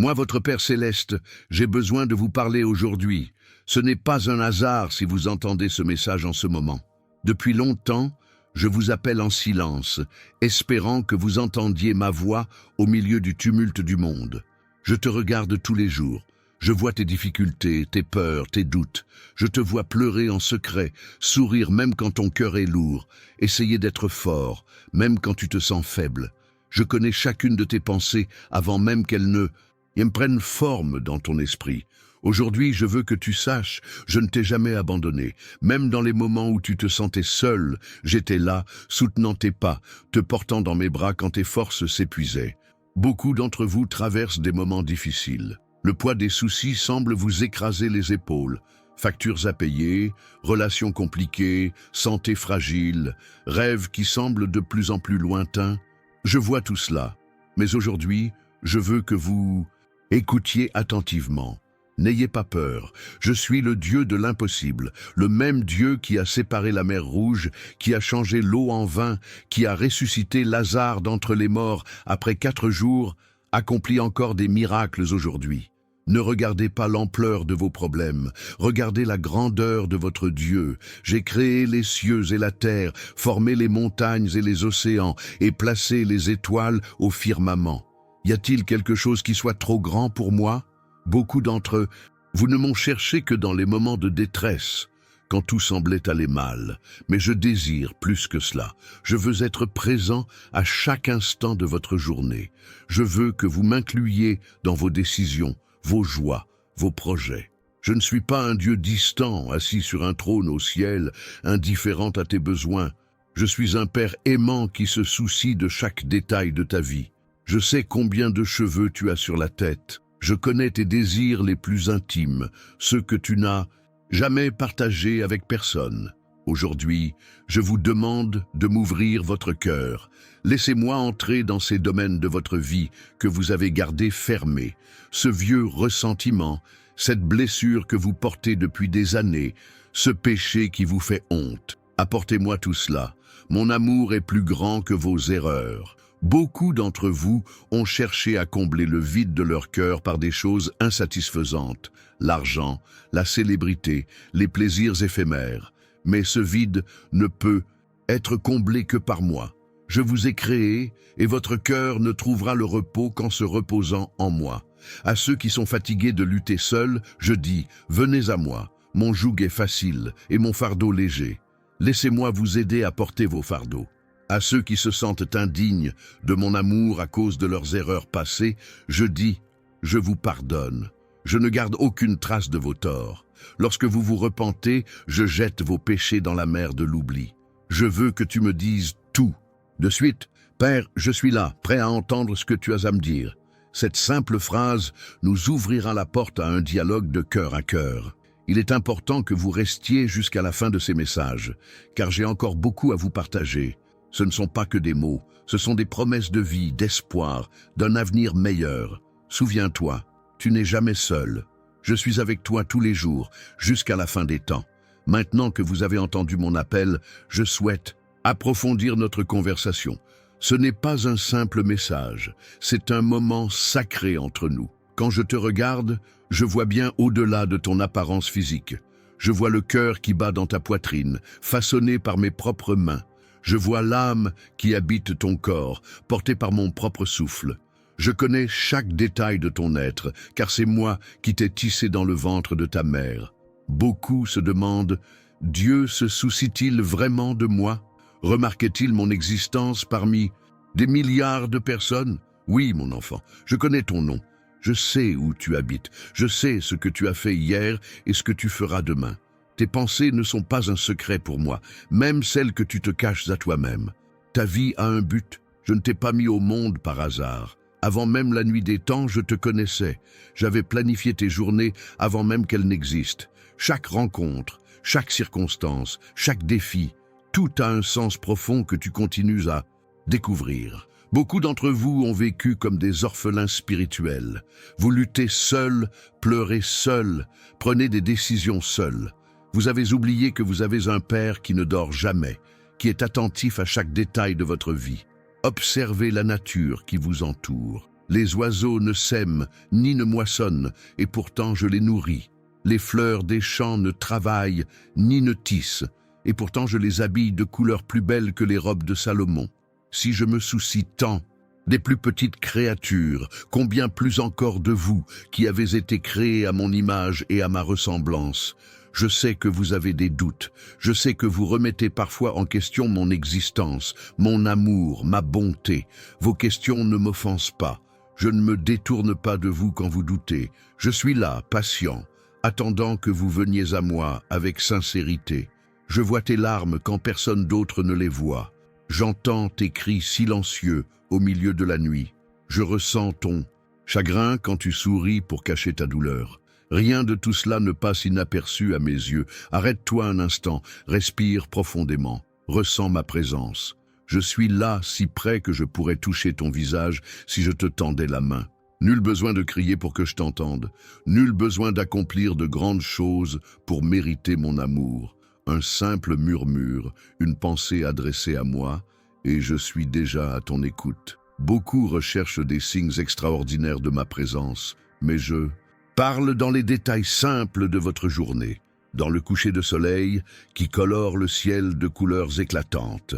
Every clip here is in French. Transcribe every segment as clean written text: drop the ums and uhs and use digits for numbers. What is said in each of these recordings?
Moi, votre Père céleste, j'ai besoin de vous parler aujourd'hui. Ce n'est pas un hasard si vous entendez ce message en ce moment. Depuis longtemps, je vous appelle en silence, espérant que vous entendiez ma voix au milieu du tumulte du monde. Je te regarde tous les jours. Je vois tes difficultés, tes peurs, tes doutes. Je te vois pleurer en secret, sourire même quand ton cœur est lourd, essayer d'être fort, même quand tu te sens faible. Je connais chacune de tes pensées avant même qu'elles ne prennent forme dans ton esprit. Aujourd'hui, je veux que tu saches, je ne t'ai jamais abandonné. Même dans les moments où tu te sentais seul, j'étais là, soutenant tes pas, te portant dans mes bras quand tes forces s'épuisaient. Beaucoup d'entre vous traversent des moments difficiles. Le poids des soucis semble vous écraser les épaules. Factures à payer, relations compliquées, santé fragile, rêves qui semblent de plus en plus lointains. Je vois tout cela, mais aujourd'hui, je veux que vous écoutiez attentivement. N'ayez pas peur, je suis le Dieu de l'impossible, le même Dieu qui a séparé la mer Rouge, qui a changé l'eau en vin, qui a ressuscité Lazare d'entre les morts après 4 jours, accomplit encore des miracles aujourd'hui. Ne regardez pas l'ampleur de vos problèmes, regardez la grandeur de votre Dieu. J'ai créé les cieux et la terre, formé les montagnes et les océans, et placé les étoiles au firmament. Y a-t-il quelque chose qui soit trop grand pour moi ? Beaucoup d'entre vous ne m'ont cherché que dans les moments de détresse, quand tout semblait aller mal. Mais je désire plus que cela. Je veux être présent à chaque instant de votre journée. Je veux que vous m'incluiez dans vos décisions, vos joies, vos projets. Je ne suis pas un Dieu distant, assis sur un trône au ciel, indifférent à tes besoins. Je suis un Père aimant qui se soucie de chaque détail de ta vie. Je sais combien de cheveux tu as sur la tête. Je connais tes désirs les plus intimes, ceux que tu n'as jamais partagés avec personne. Aujourd'hui, je vous demande de m'ouvrir votre cœur. Laissez-moi entrer dans ces domaines de votre vie que vous avez gardés fermés. Ce vieux ressentiment, cette blessure que vous portez depuis des années, ce péché qui vous fait honte. Apportez-moi tout cela. Mon amour est plus grand que vos erreurs. Beaucoup d'entre vous ont cherché à combler le vide de leur cœur par des choses insatisfaisantes, l'argent, la célébrité, les plaisirs éphémères. Mais ce vide ne peut être comblé que par moi. Je vous ai créé et votre cœur ne trouvera le repos qu'en se reposant en moi. À ceux qui sont fatigués de lutter seuls, je dis, venez à moi, mon joug est facile et mon fardeau léger. Laissez-moi vous aider à porter vos fardeaux. À ceux qui se sentent indignes de mon amour à cause de leurs erreurs passées, je dis, je vous pardonne. Je ne garde aucune trace de vos torts. Lorsque vous vous repentez, je jette vos péchés dans la mer de l'oubli. Je veux que tu me dises tout. De suite, Père, je suis là, prêt à entendre ce que tu as à me dire. Cette simple phrase nous ouvrira la porte à un dialogue de cœur à cœur. Il est important que vous restiez jusqu'à la fin de ces messages, car j'ai encore beaucoup à vous partager. Ce ne sont pas que des mots, ce sont des promesses de vie, d'espoir, d'un avenir meilleur. Souviens-toi, tu n'es jamais seul. Je suis avec toi tous les jours, jusqu'à la fin des temps. Maintenant que vous avez entendu mon appel, je souhaite approfondir notre conversation. Ce n'est pas un simple message, c'est un moment sacré entre nous. Quand je te regarde, je vois bien au-delà de ton apparence physique. Je vois le cœur qui bat dans ta poitrine, façonné par mes propres mains. Je vois l'âme qui habite ton corps, portée par mon propre souffle. Je connais chaque détail de ton être, car c'est moi qui t'ai tissé dans le ventre de ta mère. Beaucoup se demandent, Dieu se soucie-t-il vraiment de moi? Remarquait-il mon existence parmi des milliards de personnes? Oui, mon enfant, je connais ton nom. Je sais où tu habites. Je sais ce que tu as fait hier et ce que tu feras demain. Tes pensées ne sont pas un secret pour moi, même celles que tu te caches à toi-même. Ta vie a un but. Je ne t'ai pas mis au monde par hasard. Avant même la nuit des temps, je te connaissais. J'avais planifié tes journées avant même qu'elles n'existent. Chaque rencontre, chaque circonstance, chaque défi, tout a un sens profond que tu continues à découvrir. Beaucoup d'entre vous ont vécu comme des orphelins spirituels. Vous luttez seuls, pleurez seuls, prenez des décisions seuls. Vous avez oublié que vous avez un Père qui ne dort jamais, qui est attentif à chaque détail de votre vie. Observez la nature qui vous entoure. Les oiseaux ne sèment ni ne moissonnent, et pourtant je les nourris. Les fleurs des champs ne travaillent ni ne tissent, et pourtant je les habille de couleurs plus belles que les robes de Salomon. Si je me soucie tant des plus petites créatures, combien plus encore de vous, qui avez été créés à mon image et à ma ressemblance. Je sais que vous avez des doutes, je sais que vous remettez parfois en question mon existence, mon amour, ma bonté. Vos questions ne m'offensent pas. Je ne me détourne pas de vous quand vous doutez. Je suis là, patient, attendant que vous veniez à moi avec sincérité. Je vois tes larmes quand personne d'autre ne les voit. J'entends tes cris silencieux au milieu de la nuit. Je ressens ton chagrin quand tu souris pour cacher ta douleur. Rien de tout cela ne passe inaperçu à mes yeux. Arrête-toi un instant, respire profondément, ressens ma présence. Je suis là, si près que je pourrais toucher ton visage si je te tendais la main. Nul besoin de crier pour que je t'entende. Nul besoin d'accomplir de grandes choses pour mériter mon amour. Un simple murmure, une pensée adressée à moi, et je suis déjà à ton écoute. Beaucoup recherchent des signes extraordinaires de ma présence, mais je parle dans les détails simples de votre journée, dans le coucher de soleil qui colore le ciel de couleurs éclatantes,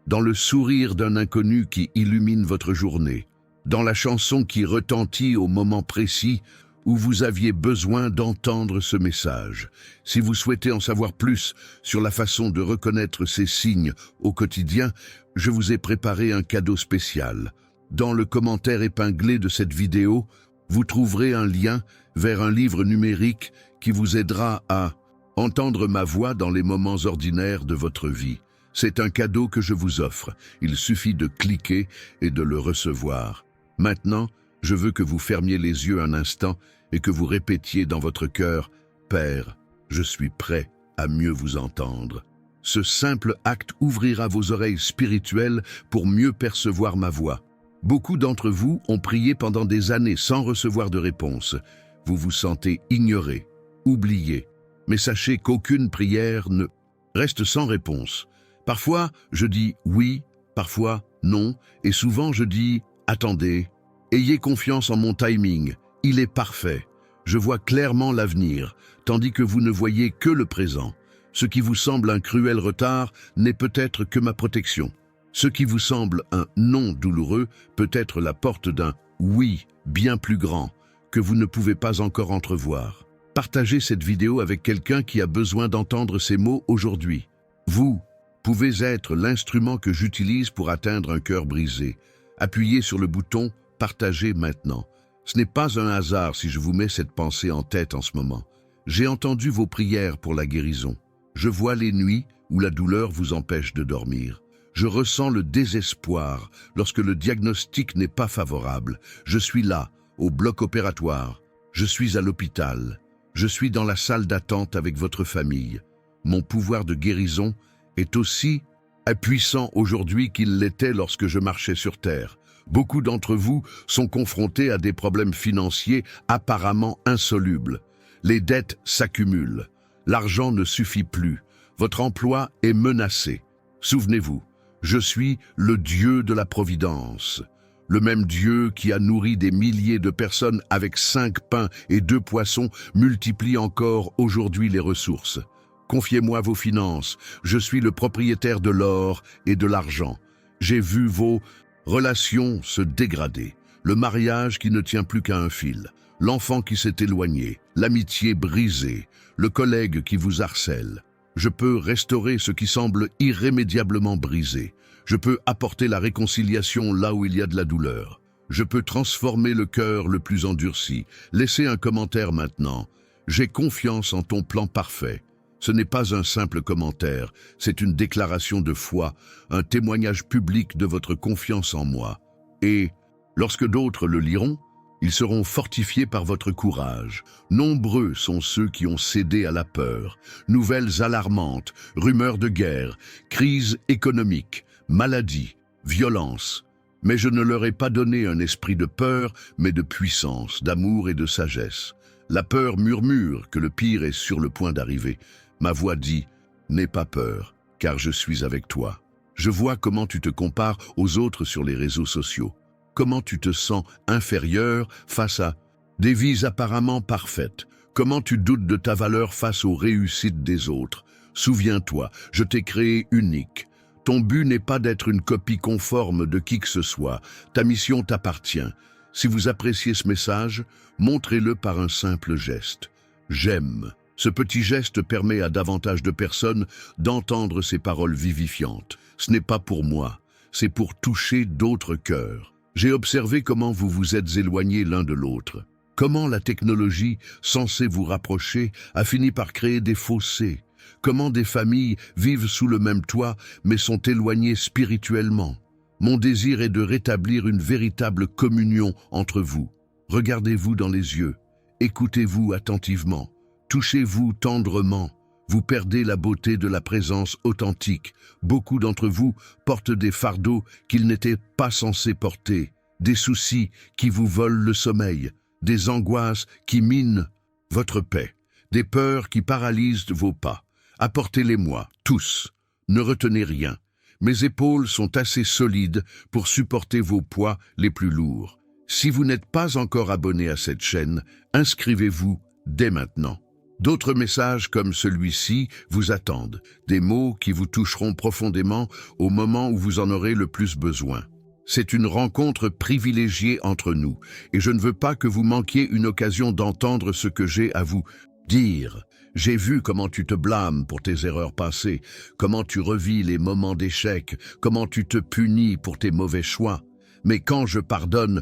dans le sourire d'un inconnu qui illumine votre journée, dans la chanson qui retentit au moment précis où vous aviez besoin d'entendre ce message. Si vous souhaitez en savoir plus sur la façon de reconnaître ces signes au quotidien, je vous ai préparé un cadeau spécial. Dans le commentaire épinglé de cette vidéo, vous trouverez un lien vers un livre numérique qui vous aidera à entendre ma voix dans les moments ordinaires de votre vie. C'est un cadeau que je vous offre. Il suffit de cliquer et de le recevoir. Maintenant, je veux que vous fermiez les yeux un instant et que vous répétiez dans votre cœur « Père, je suis prêt à mieux vous entendre ». Ce simple acte ouvrira vos oreilles spirituelles pour mieux percevoir ma voix. Beaucoup d'entre vous ont prié pendant des années sans recevoir de réponse. Vous vous sentez ignoré, oublié. Mais sachez qu'aucune prière ne reste sans réponse. Parfois, je dis « oui », parfois « non », et souvent je dis « attendez ». Ayez confiance en mon timing, il est parfait. Je vois clairement l'avenir, tandis que vous ne voyez que le présent. Ce qui vous semble un cruel retard n'est peut-être que ma protection. Ce qui vous semble un non douloureux peut être la porte d'un oui bien plus grand que vous ne pouvez pas encore entrevoir. Partagez cette vidéo avec quelqu'un qui a besoin d'entendre ces mots aujourd'hui. Vous pouvez être l'instrument que j'utilise pour atteindre un cœur brisé. Appuyez sur le bouton « Partagez maintenant ». Ce n'est pas un hasard si je vous mets cette pensée en tête en ce moment. J'ai entendu vos prières pour la guérison. Je vois les nuits où la douleur vous empêche de dormir. Je ressens le désespoir lorsque le diagnostic n'est pas favorable. Je suis là, au bloc opératoire. Je suis à l'hôpital. Je suis dans la salle d'attente avec votre famille. Mon pouvoir de guérison est aussi puissant aujourd'hui qu'il l'était lorsque je marchais sur terre. Beaucoup d'entre vous sont confrontés à des problèmes financiers apparemment insolubles. Les dettes s'accumulent. L'argent ne suffit plus. Votre emploi est menacé. Souvenez-vous, je suis le Dieu de la Providence. Le même Dieu qui a nourri des milliers de personnes avec 5 pains et 2 poissons multiplie encore aujourd'hui les ressources. Confiez-moi vos finances. Je suis le propriétaire de l'or et de l'argent. J'ai vu vos relations se dégrader, le mariage qui ne tient plus qu'à un fil, l'enfant qui s'est éloigné, l'amitié brisée, le collègue qui vous harcèle. Je peux restaurer ce qui semble irrémédiablement brisé. Je peux apporter la réconciliation là où il y a de la douleur. Je peux transformer le cœur le plus endurci. Laissez un commentaire maintenant. J'ai confiance en ton plan parfait. Ce n'est pas un simple commentaire, c'est une déclaration de foi, un témoignage public de votre confiance en moi. Et, lorsque d'autres le liront, ils seront fortifiés par votre courage. Nombreux sont ceux qui ont cédé à la peur. Nouvelles alarmantes, rumeurs de guerre, crises économiques, maladies, violences. Mais je ne leur ai pas donné un esprit de peur, mais de puissance, d'amour et de sagesse. La peur murmure que le pire est sur le point d'arriver. Ma voix dit « N'aie pas peur, car je suis avec toi ». Je vois comment tu te compares aux autres sur les réseaux sociaux. Comment tu te sens inférieur face à des vies apparemment parfaites? Comment tu doutes de ta valeur face aux réussites des autres? Souviens-toi, je t'ai créé unique. Ton but n'est pas d'être une copie conforme de qui que ce soit. Ta mission t'appartient. Si vous appréciez ce message, montrez-le par un simple geste. J'aime. Ce petit geste permet à davantage de personnes d'entendre ces paroles vivifiantes. Ce n'est pas pour moi, c'est pour toucher d'autres cœurs. J'ai observé comment vous vous êtes éloignés l'un de l'autre. Comment la technologie, censée vous rapprocher, a fini par créer des fossés. Comment des familles vivent sous le même toit, mais sont éloignées spirituellement. Mon désir est de rétablir une véritable communion entre vous. Regardez-vous dans les yeux, écoutez-vous attentivement, touchez-vous tendrement. Vous perdez la beauté de la présence authentique. Beaucoup d'entre vous portent des fardeaux qu'ils n'étaient pas censés porter, des soucis qui vous volent le sommeil, des angoisses qui minent votre paix, des peurs qui paralysent vos pas. Apportez-les-moi, tous. Ne retenez rien. Mes épaules sont assez solides pour supporter vos poids les plus lourds. Si vous n'êtes pas encore abonné à cette chaîne, inscrivez-vous dès maintenant. D'autres messages comme celui-ci vous attendent, des mots qui vous toucheront profondément au moment où vous en aurez le plus besoin. C'est une rencontre privilégiée entre nous, et je ne veux pas que vous manquiez une occasion d'entendre ce que j'ai à vous dire. J'ai vu comment tu te blâmes pour tes erreurs passées, comment tu revis les moments d'échec, comment tu te punis pour tes mauvais choix. Mais quand je pardonne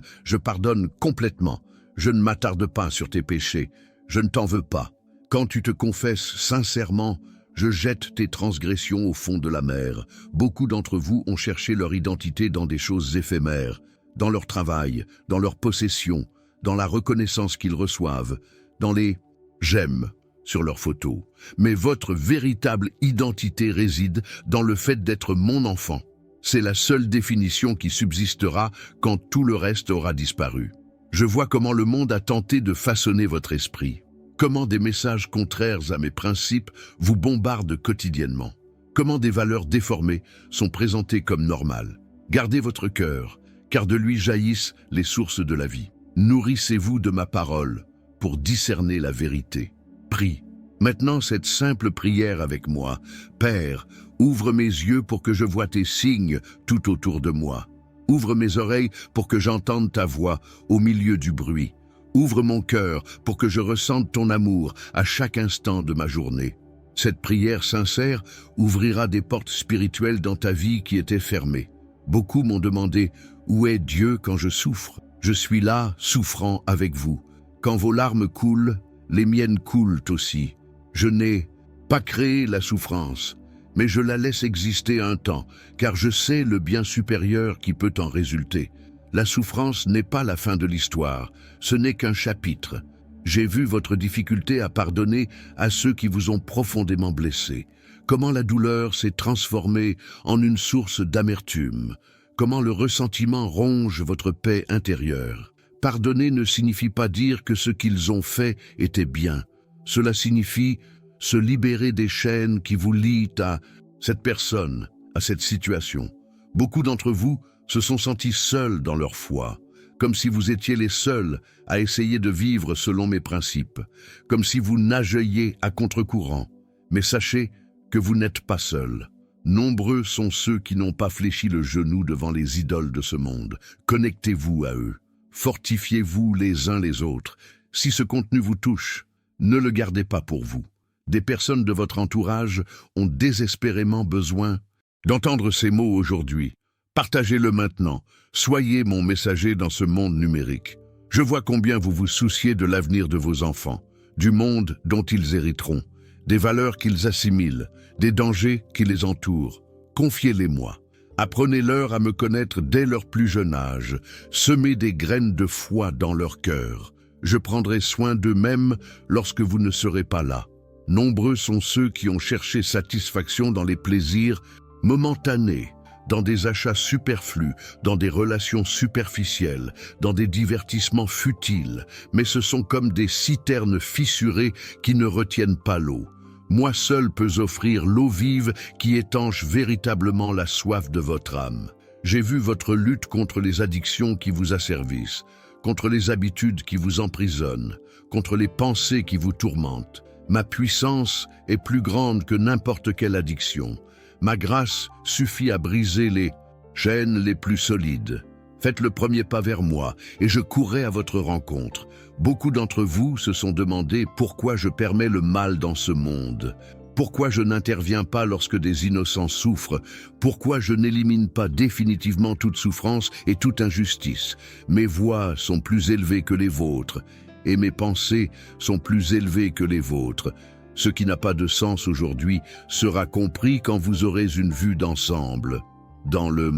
complètement. Je ne m'attarde pas sur tes péchés, je ne t'en veux pas. Quand tu te confesses sincèrement, je jette tes transgressions au fond de la mer. Beaucoup d'entre vous ont cherché leur identité dans des choses éphémères, dans leur travail, dans leur possession, dans la reconnaissance qu'ils reçoivent, dans les « j'aime » sur leurs photos. Mais votre véritable identité réside dans le fait d'être mon enfant. C'est la seule définition qui subsistera quand tout le reste aura disparu. Je vois comment le monde a tenté de façonner votre esprit. Comment des messages contraires à mes principes vous bombardent quotidiennement. Comment des valeurs déformées sont présentées comme normales. Gardez votre cœur, car de lui jaillissent les sources de la vie. Nourrissez-vous de ma parole pour discerner la vérité. Prie. Maintenant cette simple prière avec moi. Père, ouvre mes yeux pour que je voie tes signes tout autour de moi. Ouvre mes oreilles pour que j'entende ta voix au milieu du bruit. Ouvre mon cœur pour que je ressente ton amour à chaque instant de ma journée. Cette prière sincère ouvrira des portes spirituelles dans ta vie qui étaient fermées. Beaucoup m'ont demandé « Où est Dieu quand je souffre ?» Je suis là, souffrant avec vous. Quand vos larmes coulent, les miennes coulent aussi. Je n'ai pas créé la souffrance, mais je la laisse exister un temps, car je sais le bien supérieur qui peut en résulter. La souffrance n'est pas la fin de l'histoire, ce n'est qu'un chapitre. J'ai vu votre difficulté à pardonner à ceux qui vous ont profondément blessé. Comment la douleur s'est transformée en une source d'amertume. Comment le ressentiment ronge votre paix intérieure. Pardonner ne signifie pas dire que ce qu'ils ont fait était bien. Cela signifie se libérer des chaînes qui vous lient à cette personne, à cette situation. Beaucoup d'entre vous se sont sentis seuls dans leur foi, comme si vous étiez les seuls à essayer de vivre selon mes principes, comme si vous nageiez à contre-courant. Mais sachez que vous n'êtes pas seuls. Nombreux sont ceux qui n'ont pas fléchi le genou devant les idoles de ce monde. Connectez-vous à eux. Fortifiez-vous les uns les autres. Si ce contenu vous touche, ne le gardez pas pour vous. Des personnes de votre entourage ont désespérément besoin d'entendre ces mots aujourd'hui. Partagez-le maintenant. Soyez mon messager dans ce monde numérique. Je vois combien vous vous souciez de l'avenir de vos enfants, du monde dont ils hériteront, des valeurs qu'ils assimilent, des dangers qui les entourent. Confiez-les-moi. Apprenez-leur à me connaître dès leur plus jeune âge. Semez des graines de foi dans leur cœur. Je prendrai soin d'eux-mêmes lorsque vous ne serez pas là. Nombreux sont ceux qui ont cherché satisfaction dans les plaisirs momentanés, dans des achats superflus, dans des relations superficielles, dans des divertissements futiles, mais ce sont comme des citernes fissurées qui ne retiennent pas l'eau. Moi seul peux offrir l'eau vive qui étanche véritablement la soif de votre âme. J'ai vu votre lutte contre les addictions qui vous asservissent, contre les habitudes qui vous emprisonnent, contre les pensées qui vous tourmentent. Ma puissance est plus grande que n'importe quelle addiction. Ma grâce suffit à briser les chaînes les plus solides. Faites le premier pas vers moi et je courrai à votre rencontre. Beaucoup d'entre vous se sont demandé pourquoi je permets le mal dans ce monde. Pourquoi je n'interviens pas lorsque des innocents souffrent? Pourquoi je n'élimine pas définitivement toute souffrance et toute injustice? Mes voix sont plus élevées que les vôtres, et mes pensées sont plus élevées que les vôtres. Ce qui n'a pas de sens aujourd'hui sera compris quand vous aurez une vue d'ensemble. Dans le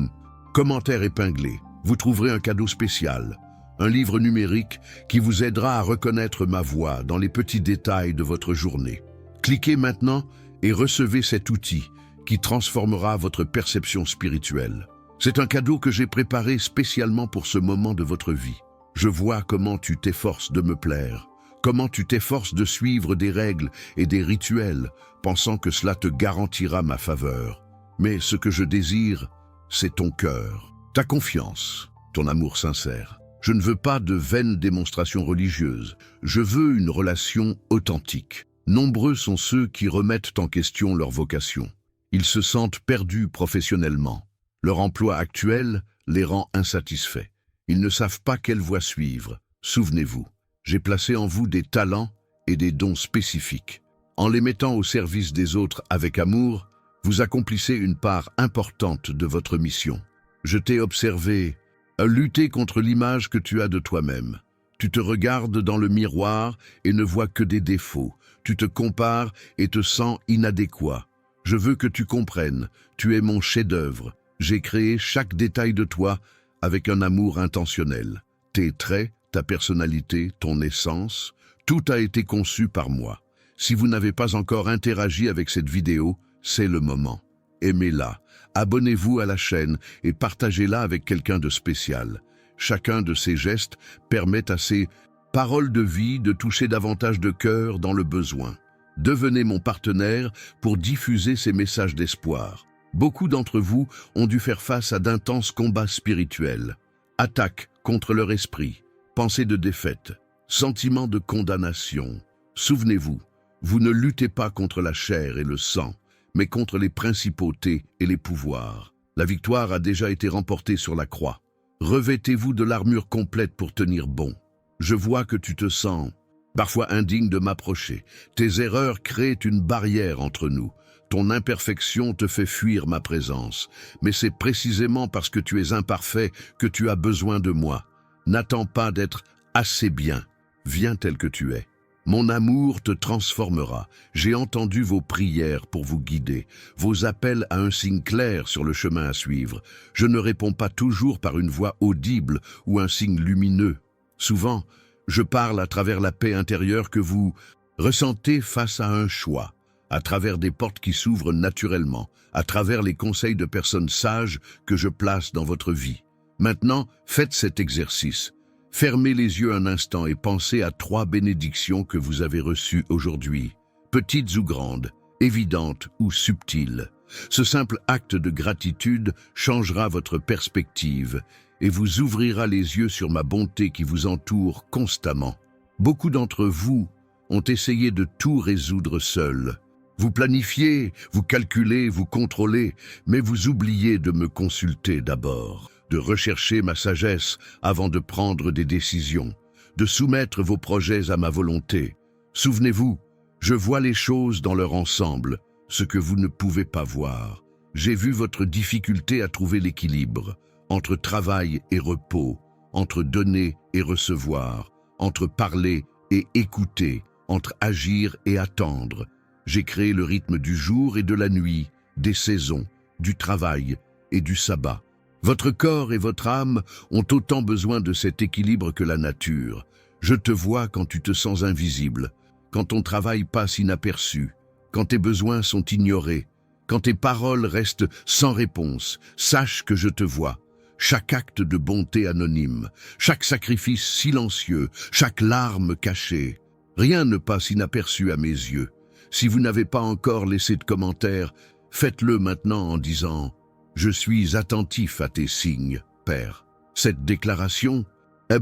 commentaire épinglé, vous trouverez un cadeau spécial, un livre numérique qui vous aidera à reconnaître ma voix dans les petits détails de votre journée. Cliquez maintenant et recevez cet outil qui transformera votre perception spirituelle. C'est un cadeau que j'ai préparé spécialement pour ce moment de votre vie. Je vois comment tu t'efforces de me plaire, comment tu t'efforces de suivre des règles et des rituels, pensant que cela te garantira ma faveur. Mais ce que je désire, c'est ton cœur, ta confiance, ton amour sincère. Je ne veux pas de vaines démonstrations religieuses, je veux une relation authentique. Nombreux sont ceux qui remettent en question leur vocation. Ils se sentent perdus professionnellement. Leur emploi actuel les rend insatisfaits. Ils ne savent pas quelle voie suivre. Souvenez-vous, j'ai placé en vous des talents et des dons spécifiques. En les mettant au service des autres avec amour, vous accomplissez une part importante de votre mission. Je t'ai observé à lutter contre l'image que tu as de toi-même. Tu te regardes dans le miroir et ne vois que des défauts. Tu te compares et te sens inadéquat. Je veux que tu comprennes, tu es mon chef-d'œuvre. J'ai créé chaque détail de toi avec un amour intentionnel. Tes traits, ta personnalité, ton essence, tout a été conçu par moi. Si vous n'avez pas encore interagi avec cette vidéo, c'est le moment. Aimez-la, abonnez-vous à la chaîne et partagez-la avec quelqu'un de spécial. Chacun de ces gestes permet à ces paroles de vie de toucher davantage de cœur dans le besoin. Devenez mon partenaire pour diffuser ces messages d'espoir. Beaucoup d'entre vous ont dû faire face à d'intenses combats spirituels, attaques contre leur esprit, pensées de défaite, sentiments de condamnation. Souvenez-vous, vous ne luttez pas contre la chair et le sang, mais contre les principautés et les pouvoirs. La victoire a déjà été remportée sur la croix. Revêtez-vous de l'armure complète pour tenir bon. Je vois que tu te sens parfois indigne de m'approcher. Tes erreurs créent une barrière entre nous. Ton imperfection te fait fuir ma présence. Mais c'est précisément parce que tu es imparfait que tu as besoin de moi. N'attends pas d'être assez bien. Viens tel que tu es. Mon amour te transformera. J'ai entendu vos prières pour vous guider, vos appels à un signe clair sur le chemin à suivre. Je ne réponds pas toujours par une voix audible ou un signe lumineux. Souvent, je parle à travers la paix intérieure que vous ressentez face à un choix, à travers des portes qui s'ouvrent naturellement, à travers les conseils de personnes sages que je place dans votre vie. Maintenant, faites cet exercice. Fermez les yeux un instant et pensez à 3 bénédictions que vous avez reçues aujourd'hui, petites ou grandes, évidentes ou subtiles. Ce simple acte de gratitude changera votre perspective et vous ouvrira les yeux sur ma bonté qui vous entoure constamment. Beaucoup d'entre vous ont essayé de tout résoudre seuls. Vous planifiez, vous calculez, vous contrôlez, mais vous oubliez de me consulter d'abord, de rechercher ma sagesse avant de prendre des décisions, de soumettre vos projets à ma volonté. Souvenez-vous, je vois les choses dans leur ensemble, ce que vous ne pouvez pas voir. J'ai vu votre difficulté à trouver l'équilibre entre travail et repos, entre donner et recevoir, entre parler et écouter, entre agir et attendre. J'ai créé le rythme du jour et de la nuit, des saisons, du travail et du sabbat. Votre corps et votre âme ont autant besoin de cet équilibre que la nature. Je te vois quand tu te sens invisible, quand ton travail passe inaperçu, quand tes besoins sont ignorés, quand tes paroles restent sans réponse. Sache que je te vois. Chaque acte de bonté anonyme, chaque sacrifice silencieux, chaque larme cachée. Rien ne passe inaperçu à mes yeux. Si vous n'avez pas encore laissé de commentaires, faites-le maintenant en disant « Je suis attentif à tes signes, Père. Cette déclaration,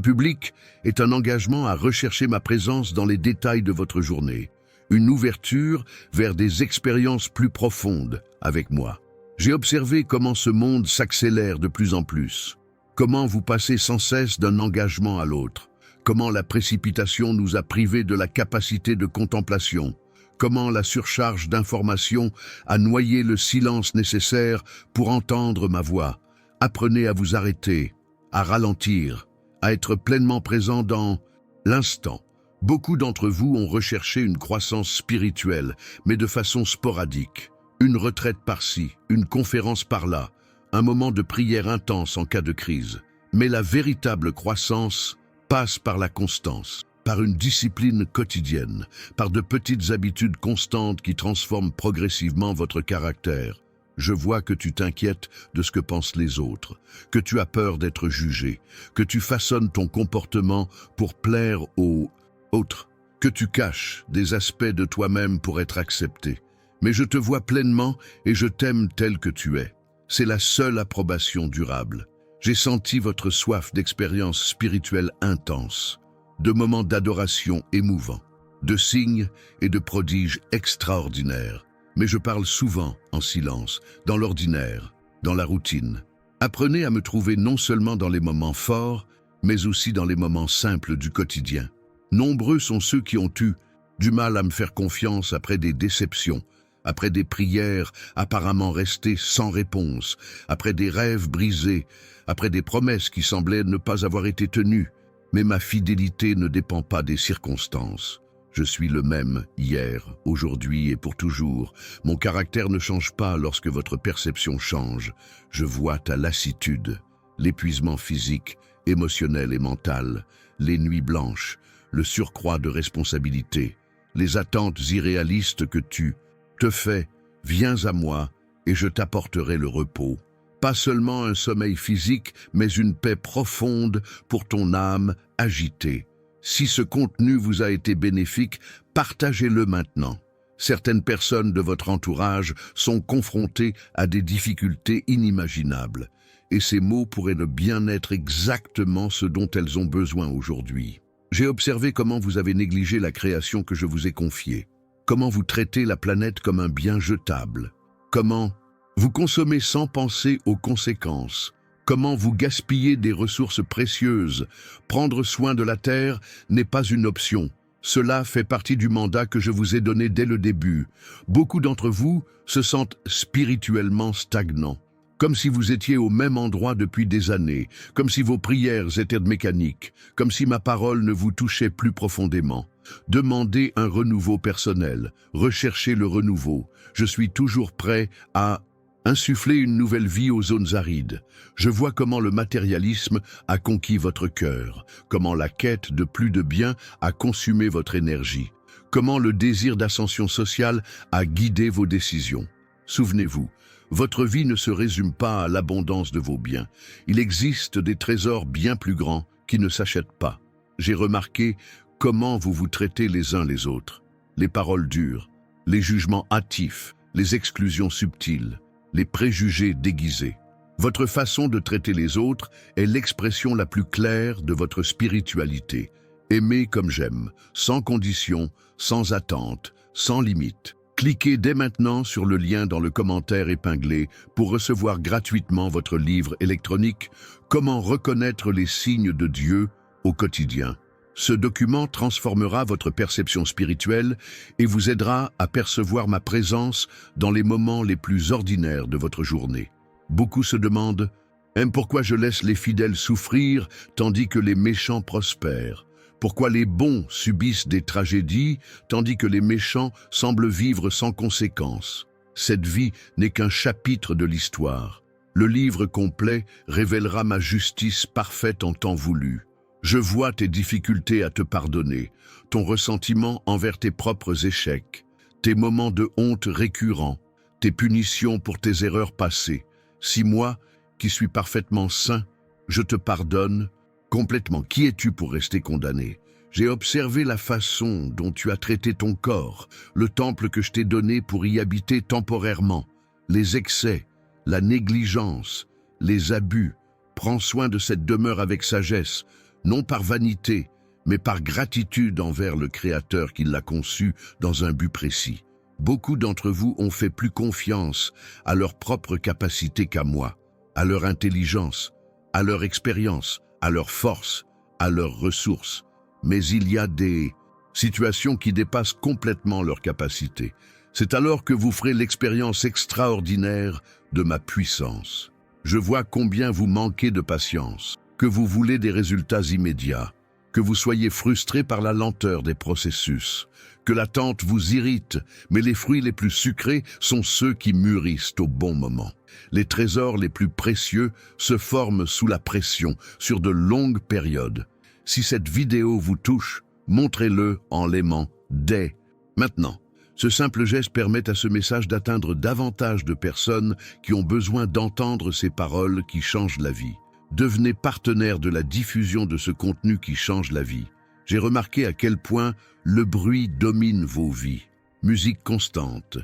publique, est un engagement à rechercher ma présence dans les détails de votre journée, une ouverture vers des expériences plus profondes avec moi. J'ai observé comment ce monde s'accélère de plus en plus, comment vous passez sans cesse d'un engagement à l'autre, comment la précipitation nous a privés de la capacité de contemplation, comment la surcharge d'informations a noyé le silence nécessaire pour entendre ma voix. Apprenez à vous arrêter, à ralentir, à être pleinement présent dans l'instant. Beaucoup d'entre vous ont recherché une croissance spirituelle, mais de façon sporadique. Une retraite par-ci, une conférence par-là, un moment de prière intense en cas de crise. Mais la véritable croissance passe par la constance, par une discipline quotidienne, par de petites habitudes constantes qui transforment progressivement votre caractère. Je vois que tu t'inquiètes de ce que pensent les autres, que tu as peur d'être jugé, que tu façonnes ton comportement pour plaire aux autres, que tu caches des aspects de toi-même pour être accepté. Mais je te vois pleinement et je t'aime tel que tu es. C'est la seule approbation durable. J'ai senti votre soif d'expériences spirituelles intenses, de moments d'adoration émouvants, de signes et de prodiges extraordinaires. Mais je parle souvent en silence, dans l'ordinaire, dans la routine. Apprenez à me trouver non seulement dans les moments forts, mais aussi dans les moments simples du quotidien. Nombreux sont ceux qui ont eu du mal à me faire confiance après des déceptions, après des prières apparemment restées sans réponse, après des rêves brisés, après des promesses qui semblaient ne pas avoir été tenues. Mais ma fidélité ne dépend pas des circonstances. Je suis le même hier, aujourd'hui et pour toujours. Mon caractère ne change pas lorsque votre perception change. Je vois ta lassitude, l'épuisement physique, émotionnel et mental, les nuits blanches, le surcroît de responsabilité, les attentes irréalistes que tu te fais. Viens à moi et je t'apporterai le repos. Pas seulement un sommeil physique, mais une paix profonde pour ton âme agitée. Si ce contenu vous a été bénéfique, partagez-le maintenant. Certaines personnes de votre entourage sont confrontées à des difficultés inimaginables, et ces mots pourraient bien être exactement ce dont elles ont besoin aujourd'hui. J'ai observé comment vous avez négligé la création que je vous ai confiée, comment vous traitez la planète comme un bien jetable, comment vous consommez sans penser aux conséquences, comment vous gaspillez des ressources précieuses. Prendre soin de la terre n'est pas une option. Cela fait partie du mandat que je vous ai donné dès le début. Beaucoup d'entre vous se sentent spirituellement stagnants, comme si vous étiez au même endroit depuis des années, comme si vos prières étaient mécaniques, comme si ma parole ne vous touchait plus profondément. Demandez un renouveau personnel, recherchez le renouveau. Je suis toujours prêt à insuffler une nouvelle vie aux zones arides. Je vois comment le matérialisme a conquis votre cœur, comment la quête de plus de biens a consumé votre énergie, comment le désir d'ascension sociale a guidé vos décisions. Souvenez-vous, votre vie ne se résume pas à l'abondance de vos biens. Il existe des trésors bien plus grands qui ne s'achètent pas. J'ai remarqué comment vous vous traitez les uns les autres. Les paroles dures, les jugements hâtifs, les exclusions subtiles, les préjugés déguisés. Votre façon de traiter les autres est l'expression la plus claire de votre spiritualité. Aimer comme j'aime, sans condition, sans attente, sans limite. Cliquez dès maintenant sur le lien dans le commentaire épinglé pour recevoir gratuitement votre livre électronique « Comment reconnaître les signes de Dieu au quotidien ». Ce document transformera votre perception spirituelle et vous aidera à percevoir ma présence dans les moments les plus ordinaires de votre journée. Beaucoup se demandent « Pourquoi je laisse les fidèles souffrir tandis que les méchants prospèrent ? Pourquoi les bons subissent des tragédies tandis que les méchants semblent vivre sans conséquences ? Cette vie n'est qu'un chapitre de l'histoire. Le livre complet révélera ma justice parfaite en temps voulu. Je vois tes difficultés à te pardonner, ton ressentiment envers tes propres échecs, tes moments de honte récurrents, tes punitions pour tes erreurs passées. Si moi, qui suis parfaitement saint, je te pardonne complètement, qui es-tu pour rester condamné ? J'ai observé la façon dont tu as traité ton corps, le temple que je t'ai donné pour y habiter temporairement, les excès, la négligence, les abus. Prends soin de cette demeure avec sagesse, non par vanité, mais par gratitude envers le Créateur qui l'a conçu dans un but précis. Beaucoup d'entre vous ont fait plus confiance à leur propre capacité qu'à moi, à leur intelligence, à leur expérience, à leur force, à leurs ressources. Mais il y a des situations qui dépassent complètement leur capacité. C'est alors que vous ferez l'expérience extraordinaire de ma puissance. Je vois combien vous manquez de patience, que vous voulez des résultats immédiats, que vous soyez frustré par la lenteur des processus, que l'attente vous irrite, mais les fruits les plus sucrés sont ceux qui mûrissent au bon moment. Les trésors les plus précieux se forment sous la pression, sur de longues périodes. Si cette vidéo vous touche, montrez-le en l'aimant dès maintenant. Ce simple geste permet à ce message d'atteindre davantage de personnes qui ont besoin d'entendre ces paroles qui changent la vie. Devenez partenaire de la diffusion de ce contenu qui change la vie. J'ai remarqué à quel point le bruit domine vos vies. Musique constante,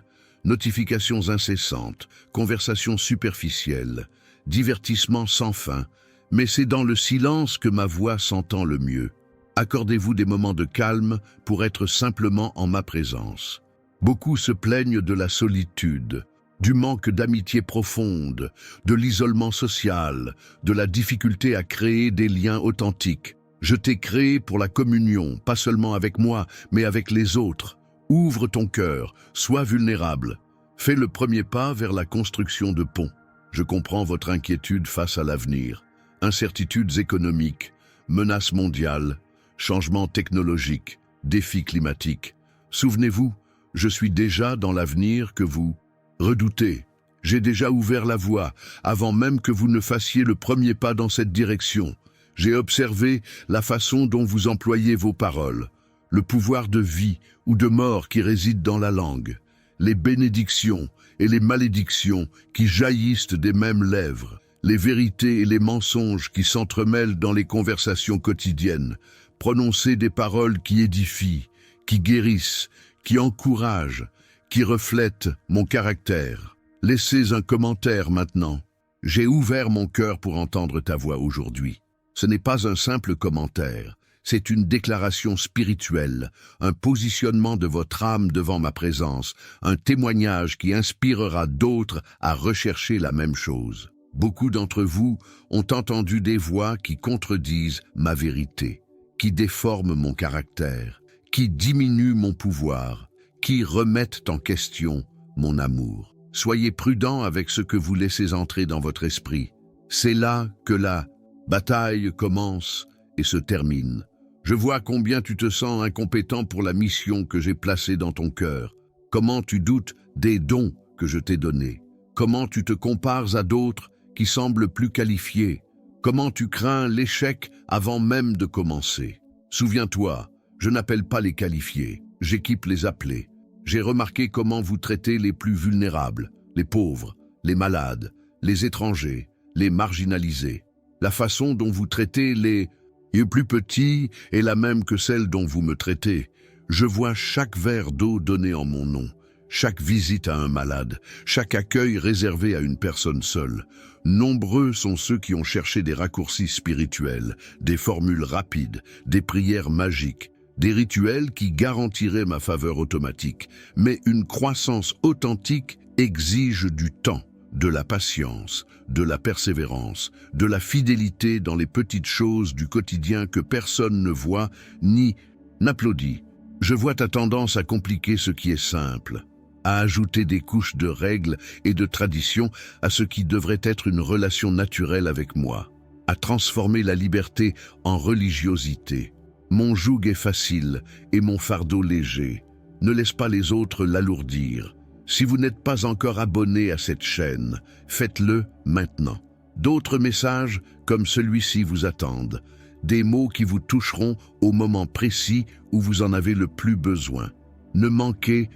notifications incessantes, conversations superficielles, divertissements sans fin. Mais c'est dans le silence que ma voix s'entend le mieux. Accordez-vous des moments de calme pour être simplement en ma présence. Beaucoup se plaignent de la solitude, du manque d'amitié profonde, de l'isolement social, de la difficulté à créer des liens authentiques. Je t'ai créé pour la communion, pas seulement avec moi, mais avec les autres. Ouvre ton cœur, sois vulnérable. Fais le premier pas vers la construction de ponts. Je comprends votre inquiétude face à l'avenir. Incertitudes économiques, menaces mondiales, changements technologiques, défis climatiques. Souvenez-vous, je suis déjà dans l'avenir que vous redoutez. J'ai déjà ouvert la voie, avant même que vous ne fassiez le premier pas dans cette direction. J'ai observé la façon dont vous employez vos paroles, le pouvoir de vie ou de mort qui réside dans la langue, les bénédictions et les malédictions qui jaillissent des mêmes lèvres, les vérités et les mensonges qui s'entremêlent dans les conversations quotidiennes. Prononcez des paroles qui édifient, qui guérissent, qui encouragent, qui reflètent mon caractère. Laissez un commentaire maintenant. J'ai ouvert mon cœur pour entendre ta voix aujourd'hui. Ce n'est pas un simple commentaire, c'est une déclaration spirituelle, un positionnement de votre âme devant ma présence, un témoignage qui inspirera d'autres à rechercher la même chose. Beaucoup d'entre vous ont entendu des voix qui contredisent ma vérité, qui déforment mon caractère, qui diminuent mon pouvoir, qui remettent en question mon amour. Soyez prudents avec ce que vous laissez entrer dans votre esprit. C'est là que la bataille commence et se termine. Je vois combien tu te sens incompétent pour la mission que j'ai placée dans ton cœur. Comment tu doutes des dons que je t'ai donnés. Comment tu te compares à d'autres qui semblent plus qualifiés. Comment tu crains l'échec avant même de commencer. Souviens-toi, je n'appelle pas les qualifiés, j'équipe les appelés. J'ai remarqué comment vous traitez les plus vulnérables, les pauvres, les malades, les étrangers, les marginalisés. La façon dont vous traitez les plus petits est la même que celle dont vous me traitez. Je vois chaque verre d'eau donné en mon nom, chaque visite à un malade, chaque accueil réservé à une personne seule. Nombreux sont ceux qui ont cherché des raccourcis spirituels, des formules rapides, des prières magiques, des rituels qui garantiraient ma faveur automatique. Mais une croissance authentique exige du temps, de la patience, de la persévérance, de la fidélité dans les petites choses du quotidien que personne ne voit ni n'applaudit. Je vois ta tendance à compliquer ce qui est simple, à ajouter des couches de règles et de traditions à ce qui devrait être une relation naturelle avec moi, à transformer la liberté en religiosité. Mon joug est facile et mon fardeau léger. Ne laisse pas les autres l'alourdir. Si vous n'êtes pas encore abonné à cette chaîne, faites-le maintenant. D'autres messages comme celui-ci vous attendent. Des mots qui vous toucheront au moment précis où vous en avez le plus besoin. Ne manquez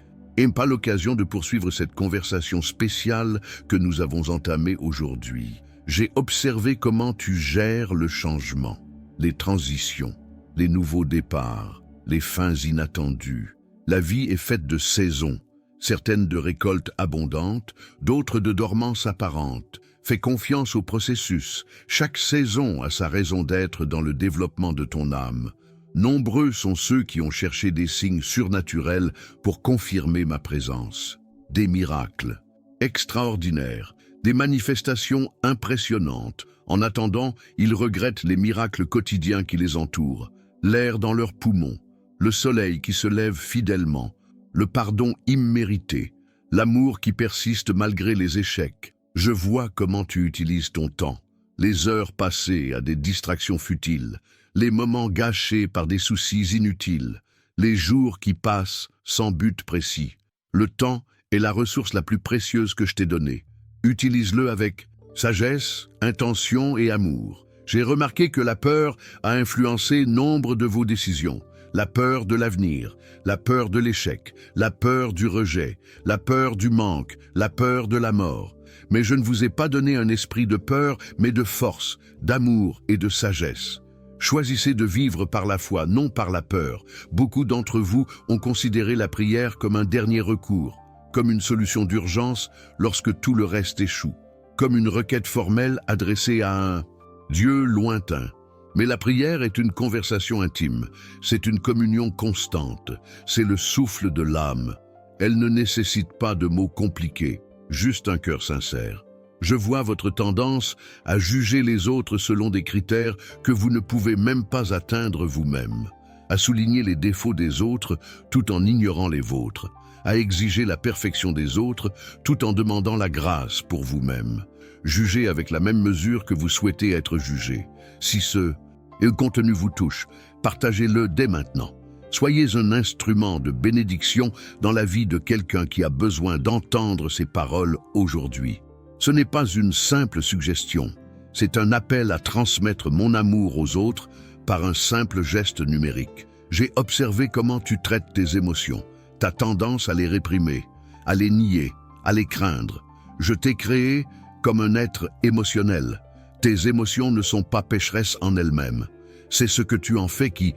pas l'occasion de poursuivre cette conversation spéciale que nous avons entamée aujourd'hui. J'ai observé comment tu gères le changement, les transitions, les nouveaux départs, les fins inattendues. La vie est faite de saisons. certaines de récoltes abondantes, d'autres de dormance apparente. Fais confiance au processus. Chaque saison a sa raison d'être dans le développement de ton âme. Nombreux sont ceux qui ont cherché des signes surnaturels pour confirmer ma présence. Des miracles extraordinaires, des manifestations impressionnantes. En attendant, ils regrettent les miracles quotidiens qui les entourent, l'air dans leurs poumons, le soleil qui se lève fidèlement, le pardon immérité, l'amour qui persiste malgré les échecs. Je vois comment tu utilises ton temps, les heures passées à des distractions futiles, les moments gâchés par des soucis inutiles, les jours qui passent sans but précis. Le temps est la ressource la plus précieuse que je t'ai donnée. Utilise-le avec sagesse, intention et amour. J'ai remarqué que la peur a influencé nombre de vos décisions. La peur de l'avenir, la peur de l'échec, la peur du rejet, la peur du manque, la peur de la mort. Mais je ne vous ai pas donné un esprit de peur, mais de force, d'amour et de sagesse. Choisissez de vivre par la foi, non par la peur. Beaucoup d'entre vous ont considéré la prière comme un dernier recours, comme une solution d'urgence lorsque tout le reste échoue, comme une requête formelle adressée à un Dieu lointain. Mais la prière est une conversation intime, c'est une communion constante, c'est le souffle de l'âme. Elle ne nécessite pas de mots compliqués, juste un cœur sincère. Je vois votre tendance à juger les autres selon des critères que vous ne pouvez même pas atteindre vous-même, à souligner les défauts des autres tout en ignorant les vôtres, à exiger la perfection des autres tout en demandant la grâce pour vous-même. Jugez avec la même mesure que vous souhaitez être jugé. Si ce contenu vous touche, partagez-le dès maintenant. Soyez un instrument de bénédiction dans la vie de quelqu'un qui a besoin d'entendre ces paroles aujourd'hui. Ce n'est pas une simple suggestion, c'est un appel à transmettre mon amour aux autres par un simple geste numérique. J'ai observé comment tu traites tes émotions, ta tendance à les réprimer, à les nier, à les craindre. Je t'ai créé comme un être émotionnel. Tes émotions ne sont pas pécheresses en elles-mêmes. C'est ce que tu en fais qui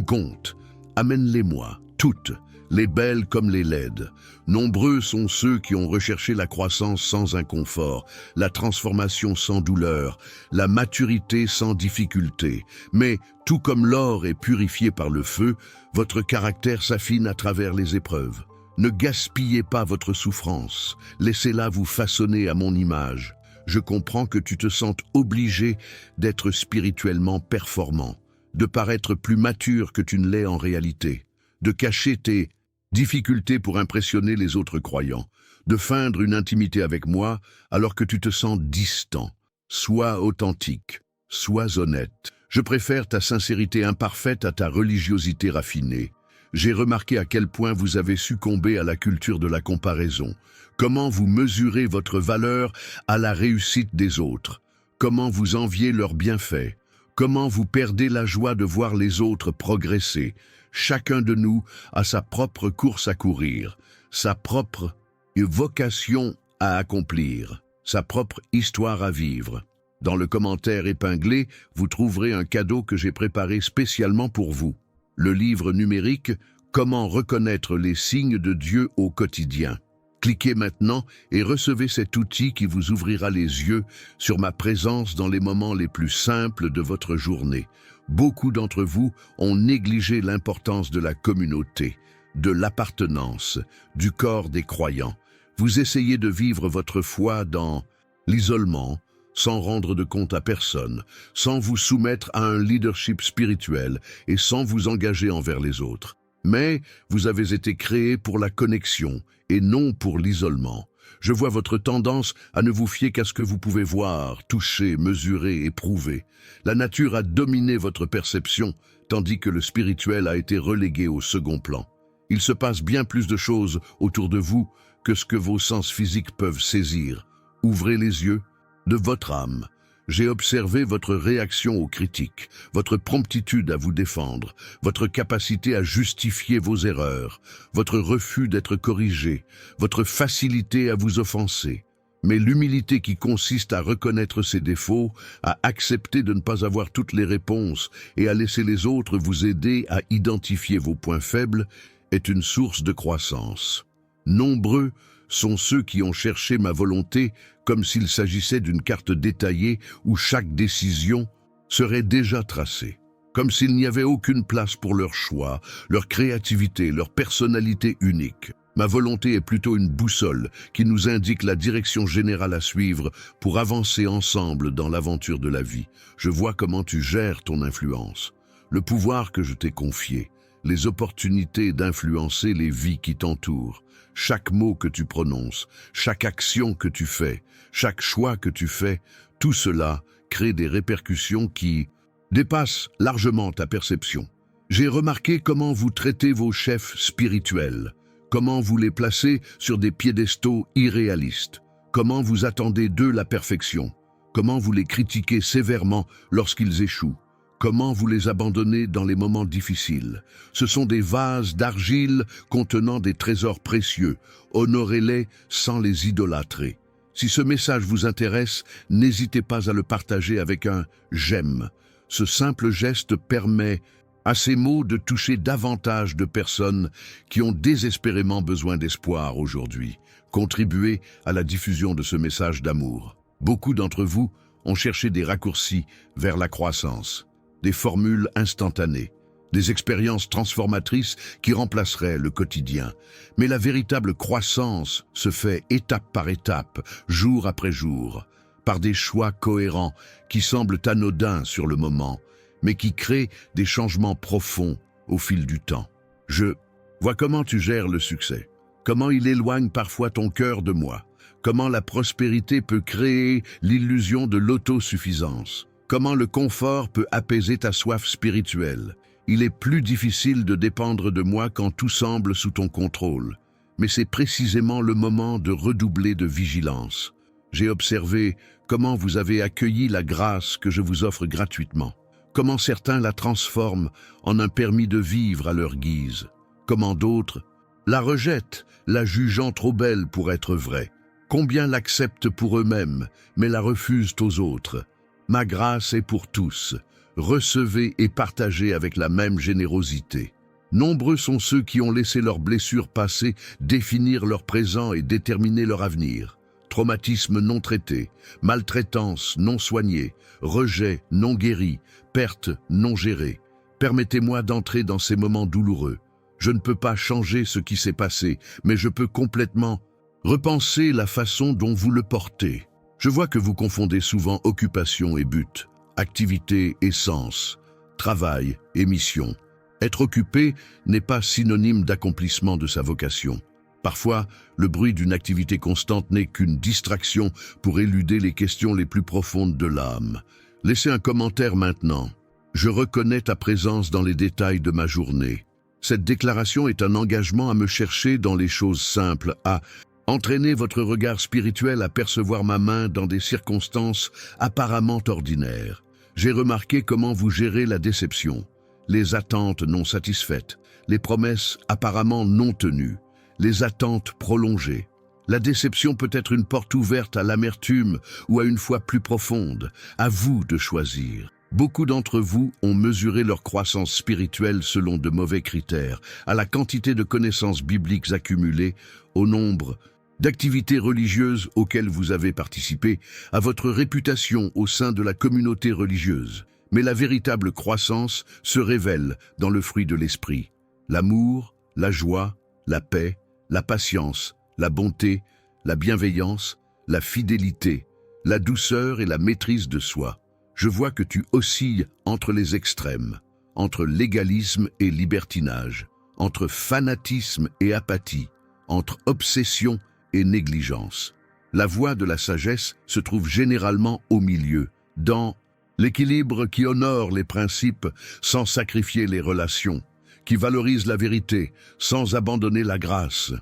compte. Amène-les-moi, toutes, les belles comme les laides. Nombreux sont ceux qui ont recherché la croissance sans inconfort, la transformation sans douleur, la maturité sans difficulté. Mais, tout comme l'or est purifié par le feu, votre caractère s'affine à travers les épreuves. Ne gaspillez pas votre souffrance, laissez-la vous façonner à mon image. Je comprends que tu te sentes obligé d'être spirituellement performant, de paraître plus mature que tu ne l'es en réalité, de cacher tes difficultés pour impressionner les autres croyants, de feindre une intimité avec moi alors que tu te sens distant. Sois authentique, sois honnête. Je préfère ta sincérité imparfaite à ta religiosité raffinée. J'ai remarqué à quel point vous avez succombé à la culture de la comparaison. Comment vous mesurez votre valeur à la réussite des autres. Comment vous enviez leurs bienfaits. Comment vous perdez la joie de voir les autres progresser. Chacun de nous a sa propre course à courir, sa propre vocation à accomplir, sa propre histoire à vivre. Dans le commentaire épinglé, vous trouverez un cadeau que j'ai préparé spécialement pour vous. Le livre numérique « Comment reconnaître les signes de Dieu au quotidien ». Cliquez maintenant et recevez cet outil qui vous ouvrira les yeux sur ma présence dans les moments les plus simples de votre journée. Beaucoup d'entre vous ont négligé l'importance de la communauté, de l'appartenance, du corps des croyants. Vous essayez de vivre votre foi dans l'isolement, sans rendre de compte à personne, sans vous soumettre à un leadership spirituel et sans vous engager envers les autres. Mais vous avez été créé pour la connexion et non pour l'isolement. Je vois votre tendance à ne vous fier qu'à ce que vous pouvez voir, toucher, mesurer, éprouver. La nature a dominé votre perception, tandis que le spirituel a été relégué au second plan. Il se passe bien plus de choses autour de vous que ce que vos sens physiques peuvent saisir. Ouvrez les yeux de votre âme. J'ai observé votre réaction aux critiques, votre promptitude à vous défendre, votre capacité à justifier vos erreurs, votre refus d'être corrigé, votre facilité à vous offenser. Mais l'humilité qui consiste à reconnaître ses défauts, à accepter de ne pas avoir toutes les réponses et à laisser les autres vous aider à identifier vos points faibles est une source de croissance. Nombreux sont ceux qui ont cherché ma volonté comme s'il s'agissait d'une carte détaillée où chaque décision serait déjà tracée, comme s'il n'y avait aucune place pour leur choix, leur créativité, leur personnalité unique. Ma volonté est plutôt une boussole qui nous indique la direction générale à suivre pour avancer ensemble dans l'aventure de la vie. Je vois comment tu gères ton influence, le pouvoir que je t'ai confié, les opportunités d'influencer les vies qui t'entourent. Chaque mot que tu prononces, chaque action que tu fais, chaque choix que tu fais, tout cela crée des répercussions qui dépassent largement ta perception. J'ai remarqué comment vous traitez vos chefs spirituels, comment vous les placez sur des piédestaux irréalistes, comment vous attendez d'eux la perfection, comment vous les critiquez sévèrement lorsqu'ils échouent, comment vous les abandonnez dans les moments difficiles. Ce sont des vases d'argile contenant des trésors précieux. Honorez-les sans les idolâtrer. Si ce message vous intéresse, n'hésitez pas à le partager avec un « j'aime ». Ce simple geste permet à ces mots de toucher davantage de personnes qui ont désespérément besoin d'espoir aujourd'hui. Contribuez à la diffusion de ce message d'amour. Beaucoup d'entre vous ont cherché des raccourcis vers la croissance, des formules instantanées, des expériences transformatrices qui remplaceraient le quotidien. Mais la véritable croissance se fait étape par étape, jour après jour, par des choix cohérents qui semblent anodins sur le moment, mais qui créent des changements profonds au fil du temps. Je vois comment tu gères le succès, comment il éloigne parfois ton cœur de moi, comment la prospérité peut créer l'illusion de l'autosuffisance, comment le confort peut apaiser ta soif spirituelle. Il est plus difficile de dépendre de moi quand tout semble sous ton contrôle, mais c'est précisément le moment de redoubler de vigilance. J'ai observé comment vous avez accueilli la grâce que je vous offre gratuitement, comment certains la transforment en un permis de vivre à leur guise, comment d'autres la rejettent, la jugeant trop belle pour être vraie, combien l'acceptent pour eux-mêmes, mais la refusent aux autres. Ma grâce est pour tous. Recevez et partagez avec la même générosité. Nombreux sont ceux qui ont laissé leurs blessures passées définir leur présent et déterminer leur avenir. Traumatisme non traité, maltraitance non soignée, rejet non guéri, perte non gérée. Permettez-moi d'entrer dans ces moments douloureux. Je ne peux pas changer ce qui s'est passé, mais je peux complètement repenser la façon dont vous le portez. Je vois que vous confondez souvent occupation et but, activité et sens, travail et mission. Être occupé n'est pas synonyme d'accomplissement de sa vocation. Parfois, le bruit d'une activité constante n'est qu'une distraction pour éluder les questions les plus profondes de l'âme. Laissez un commentaire maintenant. Je reconnais ta présence dans les détails de ma journée. Cette déclaration est un engagement à me chercher dans les choses simples, à entraîner votre regard spirituel à percevoir ma main dans des circonstances apparemment ordinaires. J'ai remarqué comment vous gérez la déception, les attentes non satisfaites, les promesses apparemment non tenues, les attentes prolongées. La déception peut être une porte ouverte à l'amertume ou à une foi plus profonde. À vous de choisir. Beaucoup d'entre vous ont mesuré leur croissance spirituelle selon de mauvais critères, à la quantité de connaissances bibliques accumulées, au nombre d'activités religieuses auxquelles vous avez participé, à votre réputation au sein de la communauté religieuse. Mais la véritable croissance se révèle dans le fruit de l'esprit. L'amour, la joie, la paix, la patience, la bonté, la bienveillance, la fidélité, la douceur et la maîtrise de soi. Je vois que tu oscilles entre les extrêmes, entre légalisme et libertinage, entre fanatisme et apathie, entre obsession et négligence. La voie de la sagesse se trouve généralement au milieu, dans l'équilibre qui honore les principes sans sacrifier les relations, qui valorise la vérité sans abandonner la grâce.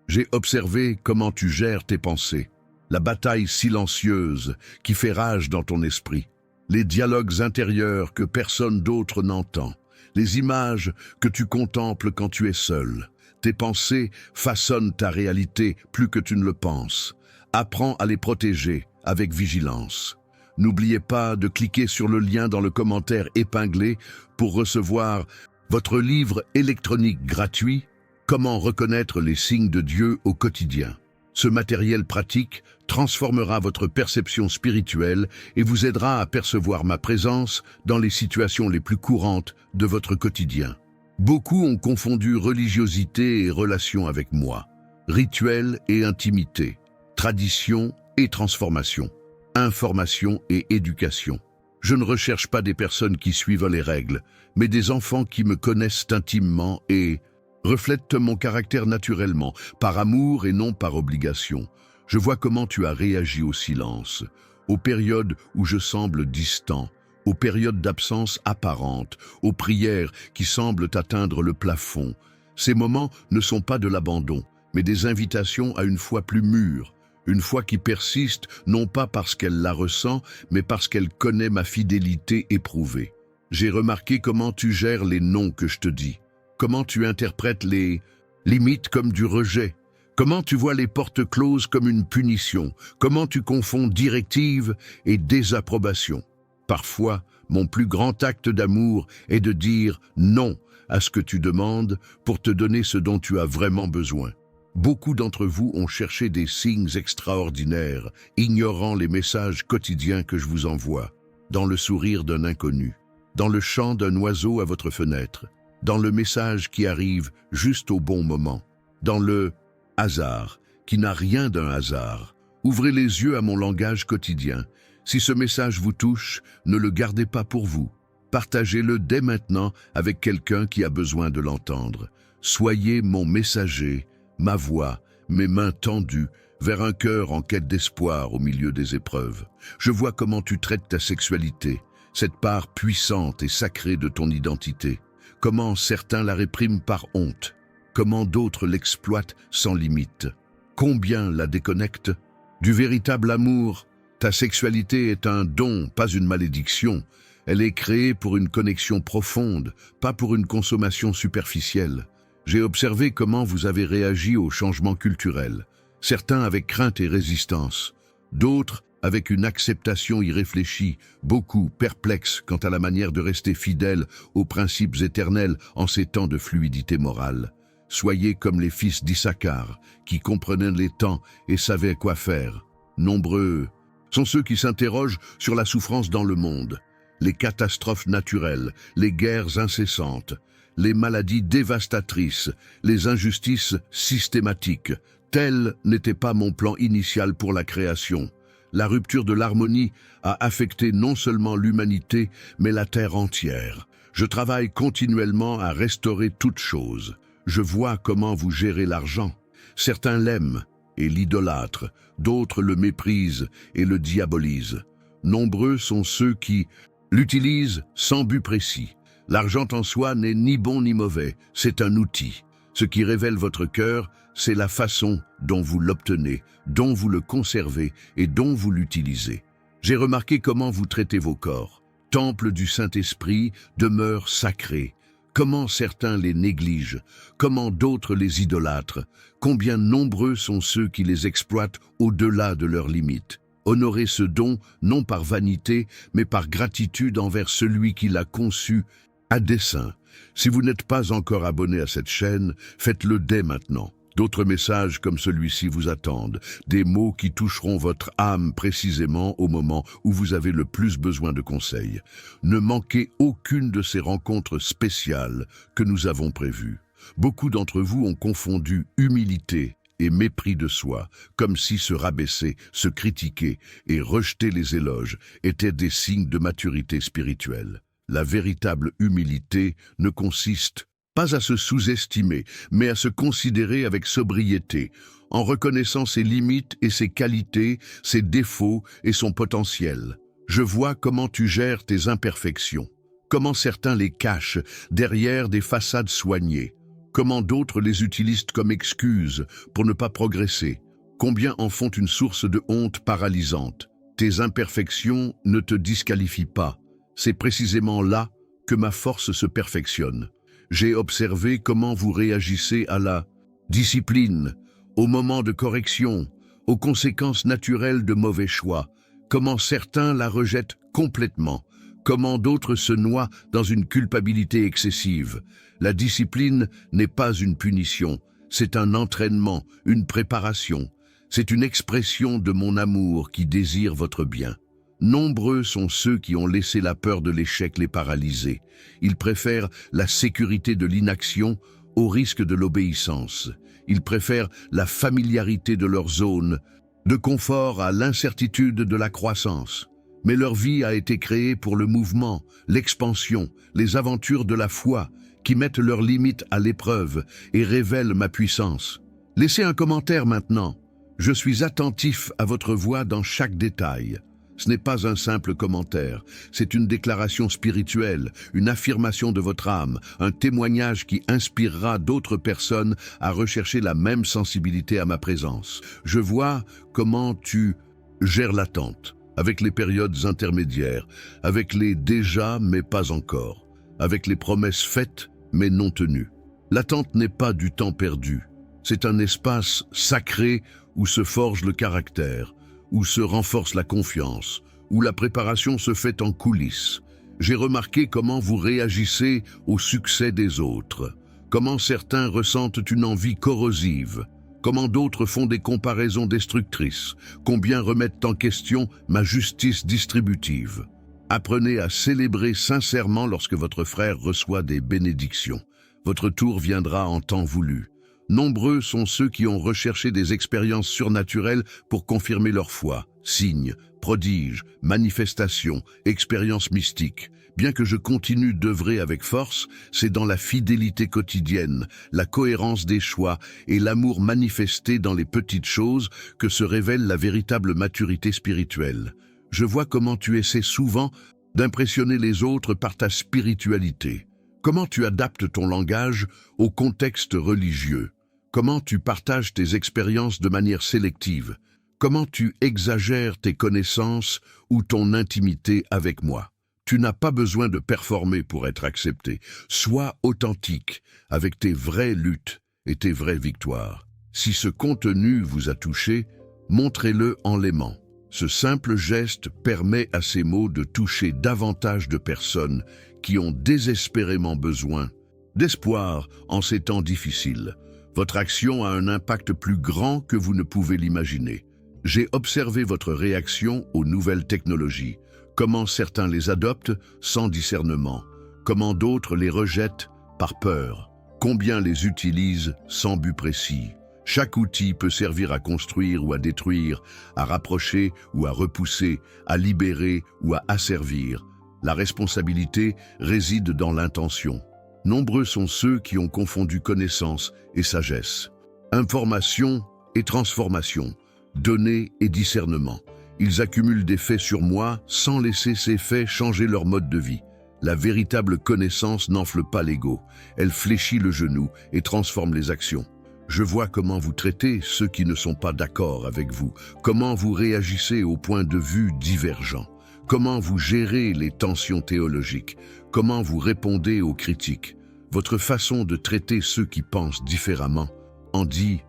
J'ai observé comment tu gères tes pensées, la bataille silencieuse qui fait rage dans ton esprit, les dialogues intérieurs que personne d'autre n'entend, les images que tu contemples quand tu es seul. Tes pensées façonnent ta réalité plus que tu ne le penses. Apprends à les protéger avec vigilance. N'oubliez pas de cliquer sur le lien dans le commentaire épinglé pour recevoir votre livre électronique gratuit Comment reconnaître les signes de Dieu au quotidien? Ce matériel pratique transformera votre perception spirituelle et vous aidera à percevoir ma présence dans les situations les plus courantes de votre quotidien. Beaucoup ont confondu religiosité et relation avec moi, rituel et intimité, tradition et transformation, information et éducation. Je ne recherche pas des personnes qui suivent les règles, mais des enfants qui me connaissent intimement et reflètent mon caractère naturellement, par amour et non par obligation. Je vois comment tu as réagi au silence, aux périodes où je semble distant, aux périodes d'absence apparente, aux prières qui semblent atteindre le plafond. Ces moments ne sont pas de l'abandon, mais des invitations à une foi plus mûre, une foi qui persiste non pas parce qu'elle la ressent, mais parce qu'elle connaît ma fidélité éprouvée. J'ai remarqué comment tu gères les noms que je te dis, comment tu interprètes les limites comme du rejet, comment tu vois les portes closes comme une punition, comment tu confonds directive et désapprobation. Parfois, mon plus grand acte d'amour est de dire non à ce que tu demandes pour te donner ce dont tu as vraiment besoin. Beaucoup d'entre vous ont cherché des signes extraordinaires, ignorant les messages quotidiens que je vous envoie, dans le sourire d'un inconnu, dans le chant d'un oiseau à votre fenêtre, dans le message qui arrive juste au bon moment, dans le hasard qui n'a rien d'un hasard. Ouvrez les yeux à mon langage quotidien. Si ce message vous touche, ne le gardez pas pour vous. Partagez-le dès maintenant avec quelqu'un qui a besoin de l'entendre. Soyez mon messager, ma voix, mes mains tendues vers un cœur en quête d'espoir au milieu des épreuves. Je vois comment tu traites ta sexualité, cette part puissante et sacrée de ton identité. Comment certains la répriment par honte, comment d'autres l'exploitent sans limite. Combien la déconnectent? Du véritable amour, ta sexualité est un don, pas une malédiction. Elle est créée pour une connexion profonde, pas pour une consommation superficielle. J'ai observé comment vous avez réagi aux changements culturels, certains avec crainte et résistance, d'autres avec une acceptation irréfléchie, beaucoup perplexes quant à la manière de rester fidèles aux principes éternels en ces temps de fluidité morale. Soyez comme les fils d'Issachar, qui comprenaient les temps et savaient quoi faire. Nombreux sont ceux qui s'interrogent sur la souffrance dans le monde, les catastrophes naturelles, les guerres incessantes, les maladies dévastatrices, les injustices systématiques. Tel n'était pas mon plan initial pour la création. La rupture de l'harmonie a affecté non seulement l'humanité, mais la terre entière. Je travaille continuellement à restaurer toute chose. Je vois comment vous gérez l'argent. Certains l'aiment et l'idolâtrent, d'autres le méprisent et le diabolisent. Nombreux sont ceux qui l'utilisent sans but précis. L'argent en soi n'est ni bon ni mauvais, c'est un outil. Ce qui révèle votre cœur, c'est la façon dont vous l'obtenez, dont vous le conservez et dont vous l'utilisez. J'ai remarqué comment vous traitez vos corps. Temple du Saint-Esprit, demeure sacrée. Comment certains les négligent, comment d'autres les idolâtrent. Combien nombreux sont ceux qui les exploitent au-delà de leurs limites. Honorez ce don, non par vanité, mais par gratitude envers celui qui l'a conçu à dessein. Si vous n'êtes pas encore abonné à cette chaîne, faites-le dès maintenant. D'autres messages comme celui-ci vous attendent, des mots qui toucheront votre âme précisément au moment où vous avez le plus besoin de conseils. Ne manquez aucune de ces rencontres spéciales que nous avons prévues. Beaucoup d'entre vous ont confondu humilité et mépris de soi, comme si se rabaisser, se critiquer et rejeter les éloges étaient des signes de maturité spirituelle. La véritable humilité ne consiste pas à se sous-estimer, mais à se considérer avec sobriété, en reconnaissant ses limites et ses qualités, ses défauts et son potentiel. Je vois comment tu gères tes imperfections, comment certains les cachent derrière des façades soignées, comment d'autres les utilisent comme excuses pour ne pas progresser, combien en font une source de honte paralysante. Tes imperfections ne te disqualifient pas, c'est précisément là que ma force se perfectionne. J'ai observé comment vous réagissez à la discipline, aux moments de correction, aux conséquences naturelles de mauvais choix, comment certains la rejettent complètement, Comment d'autres se noient dans une culpabilité excessive. La discipline n'est pas une punition, c'est un entraînement, une préparation. C'est une expression de mon amour qui désire votre bien. Nombreux sont ceux qui ont laissé la peur de l'échec les paralyser. Ils préfèrent la sécurité de l'inaction au risque de l'obéissance. Ils préfèrent la familiarité de leur zone de confort à l'incertitude de la croissance. Mais leur vie a été créée pour le mouvement, l'expansion, les aventures de la foi, qui mettent leurs limites à l'épreuve et révèlent ma puissance. Laissez un commentaire maintenant. Je suis attentif à votre voix dans chaque détail. Ce n'est pas un simple commentaire, c'est une déclaration spirituelle, une affirmation de votre âme, un témoignage qui inspirera d'autres personnes à rechercher la même sensibilité à ma présence. Je vois comment tu gères l'attente, avec les périodes intermédiaires, avec les déjà mais pas encore, avec les promesses faites mais non tenues. L'attente n'est pas du temps perdu, c'est un espace sacré où se forge le caractère, où se renforce la confiance, où la préparation se fait en coulisses. J'ai remarqué comment vous réagissez au succès des autres, comment certains ressentent une envie corrosive, comment d'autres font des comparaisons destructrices, combien remettent en question ma justice distributive. Apprenez à célébrer sincèrement lorsque votre frère reçoit des bénédictions. Votre tour viendra en temps voulu. Nombreux sont ceux qui ont recherché des expériences surnaturelles pour confirmer leur foi. Signes, prodiges, manifestations, expériences mystiques. Bien que je continue d'œuvrer avec force, c'est dans la fidélité quotidienne, la cohérence des choix et l'amour manifesté dans les petites choses que se révèle la véritable maturité spirituelle. Je vois comment tu essaies souvent d'impressionner les autres par ta spiritualité. Comment tu adaptes ton langage au contexte religieux. Comment tu partages tes expériences de manière sélective. Comment tu exagères tes connaissances ou ton intimité avec moi. Tu n'as pas besoin de performer pour être accepté. Sois authentique avec tes vraies luttes et tes vraies victoires. Si ce contenu vous a touché, montrez-le en l'aimant. Ce simple geste permet à ces mots de toucher davantage de personnes qui ont désespérément besoin d'espoir en ces temps difficiles. Votre action a un impact plus grand que vous ne pouvez l'imaginer. J'ai observé votre réaction aux nouvelles technologies, comment certains les adoptent sans discernement, comment d'autres les rejettent par peur, combien les utilisent sans but précis. Chaque outil peut servir à construire ou à détruire, à rapprocher ou à repousser, à libérer ou à asservir. La responsabilité réside dans l'intention. Nombreux sont ceux qui ont confondu connaissance et sagesse, information et transformation, données et discernement. Ils accumulent des faits sur moi sans laisser ces faits changer leur mode de vie. La véritable connaissance n'enfle pas l'ego, elle fléchit le genou et transforme les actions. Je vois comment vous traitez ceux qui ne sont pas d'accord avec vous, comment vous réagissez aux points de vue divergents, comment vous gérez les tensions théologiques, comment vous répondez aux critiques. Votre façon de traiter ceux qui pensent différemment en dit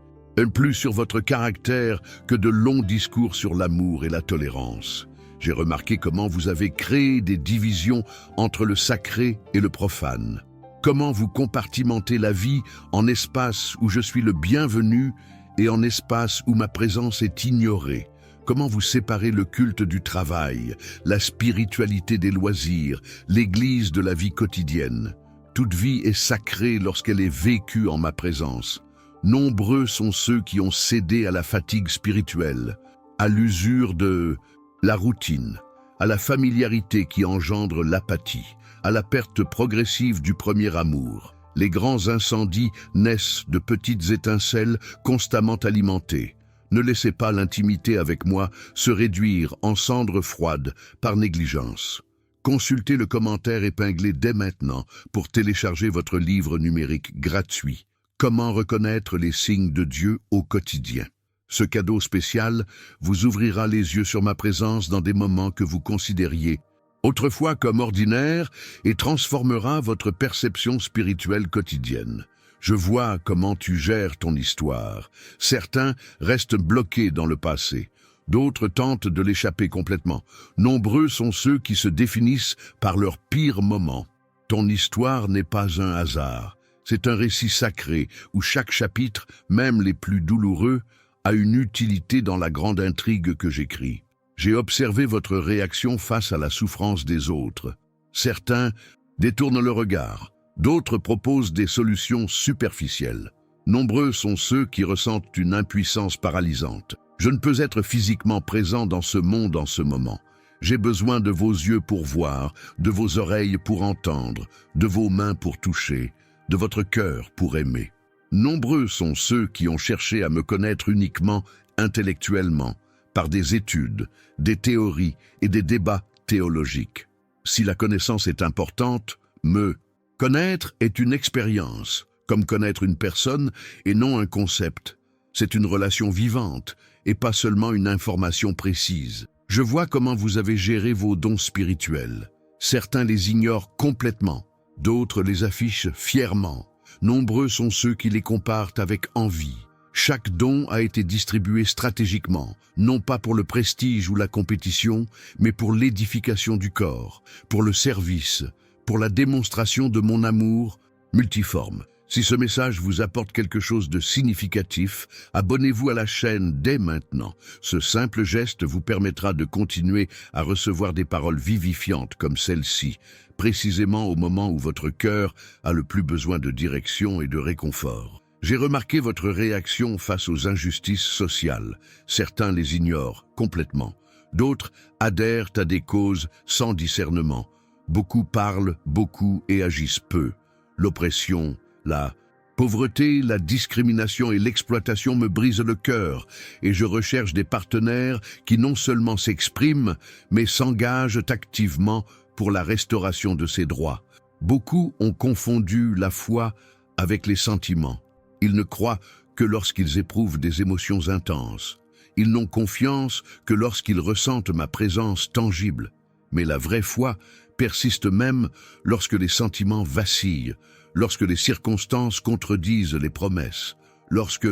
plus sur votre caractère que de longs discours sur l'amour et la tolérance. J'ai remarqué comment vous avez créé des divisions entre le sacré et le profane. Comment vous compartimentez la vie en espaces où je suis le bienvenu et en espaces où ma présence est ignorée. Comment vous séparez le culte du travail, la spiritualité des loisirs, l'église de la vie quotidienne. Toute vie est sacrée lorsqu'elle est vécue en ma présence. Nombreux sont ceux qui ont cédé à la fatigue spirituelle, à l'usure de la routine, à la familiarité qui engendre l'apathie, à la perte progressive du premier amour. Les grands incendies naissent de petites étincelles constamment alimentées. Ne laissez pas l'intimité avec moi se réduire en cendres froides par négligence. Consultez le commentaire épinglé dès maintenant pour télécharger votre livre numérique gratuit. Comment reconnaître les signes de Dieu au quotidien. Ce cadeau spécial vous ouvrira les yeux sur ma présence dans des moments que vous considériez autrefois comme ordinaires et transformera votre perception spirituelle quotidienne. Je vois comment tu gères ton histoire. Certains restent bloqués dans le passé. D'autres tentent de l'échapper complètement. Nombreux sont ceux qui se définissent par leur pire moment. Ton histoire n'est pas un hasard. C'est un récit sacré où chaque chapitre, même les plus douloureux, a une utilité dans la grande intrigue que j'écris. J'ai observé votre réaction face à la souffrance des autres. Certains détournent le regard, d'autres proposent des solutions superficielles. Nombreux sont ceux qui ressentent une impuissance paralysante. Je ne peux être physiquement présent dans ce monde en ce moment. J'ai besoin de vos yeux pour voir, de vos oreilles pour entendre, de vos mains pour toucher, de votre cœur pour aimer. Nombreux sont ceux qui ont cherché à me connaître uniquement intellectuellement, par des études, des théories et des débats théologiques. Si la connaissance est importante, me connaître est une expérience, comme connaître une personne et non un concept. C'est une relation vivante et pas seulement une information précise. Je vois comment vous avez géré vos dons spirituels. Certains les ignorent complètement, d'autres les affichent fièrement. Nombreux sont ceux qui les comparent avec envie. Chaque don a été distribué stratégiquement, non pas pour le prestige ou la compétition, mais pour l'édification du corps, pour le service, pour la démonstration de mon amour multiforme. Si ce message vous apporte quelque chose de significatif, abonnez-vous à la chaîne dès maintenant. Ce simple geste vous permettra de continuer à recevoir des paroles vivifiantes comme celle-ci, précisément au moment où votre cœur a le plus besoin de direction et de réconfort. J'ai remarqué votre réaction face aux injustices sociales. Certains les ignorent complètement. D'autres adhèrent à des causes sans discernement. Beaucoup parlent beaucoup et agissent peu. L'oppression, la pauvreté, la discrimination et l'exploitation me brisent le cœur et je recherche des partenaires qui non seulement s'expriment, mais s'engagent activement pour la restauration de ces droits. Beaucoup ont confondu la foi avec les sentiments. Ils ne croient que lorsqu'ils éprouvent des émotions intenses. Ils n'ont confiance que lorsqu'ils ressentent ma présence tangible. Mais la vraie foi persiste même lorsque les sentiments vacillent, lorsque les circonstances contredisent les promesses, lorsque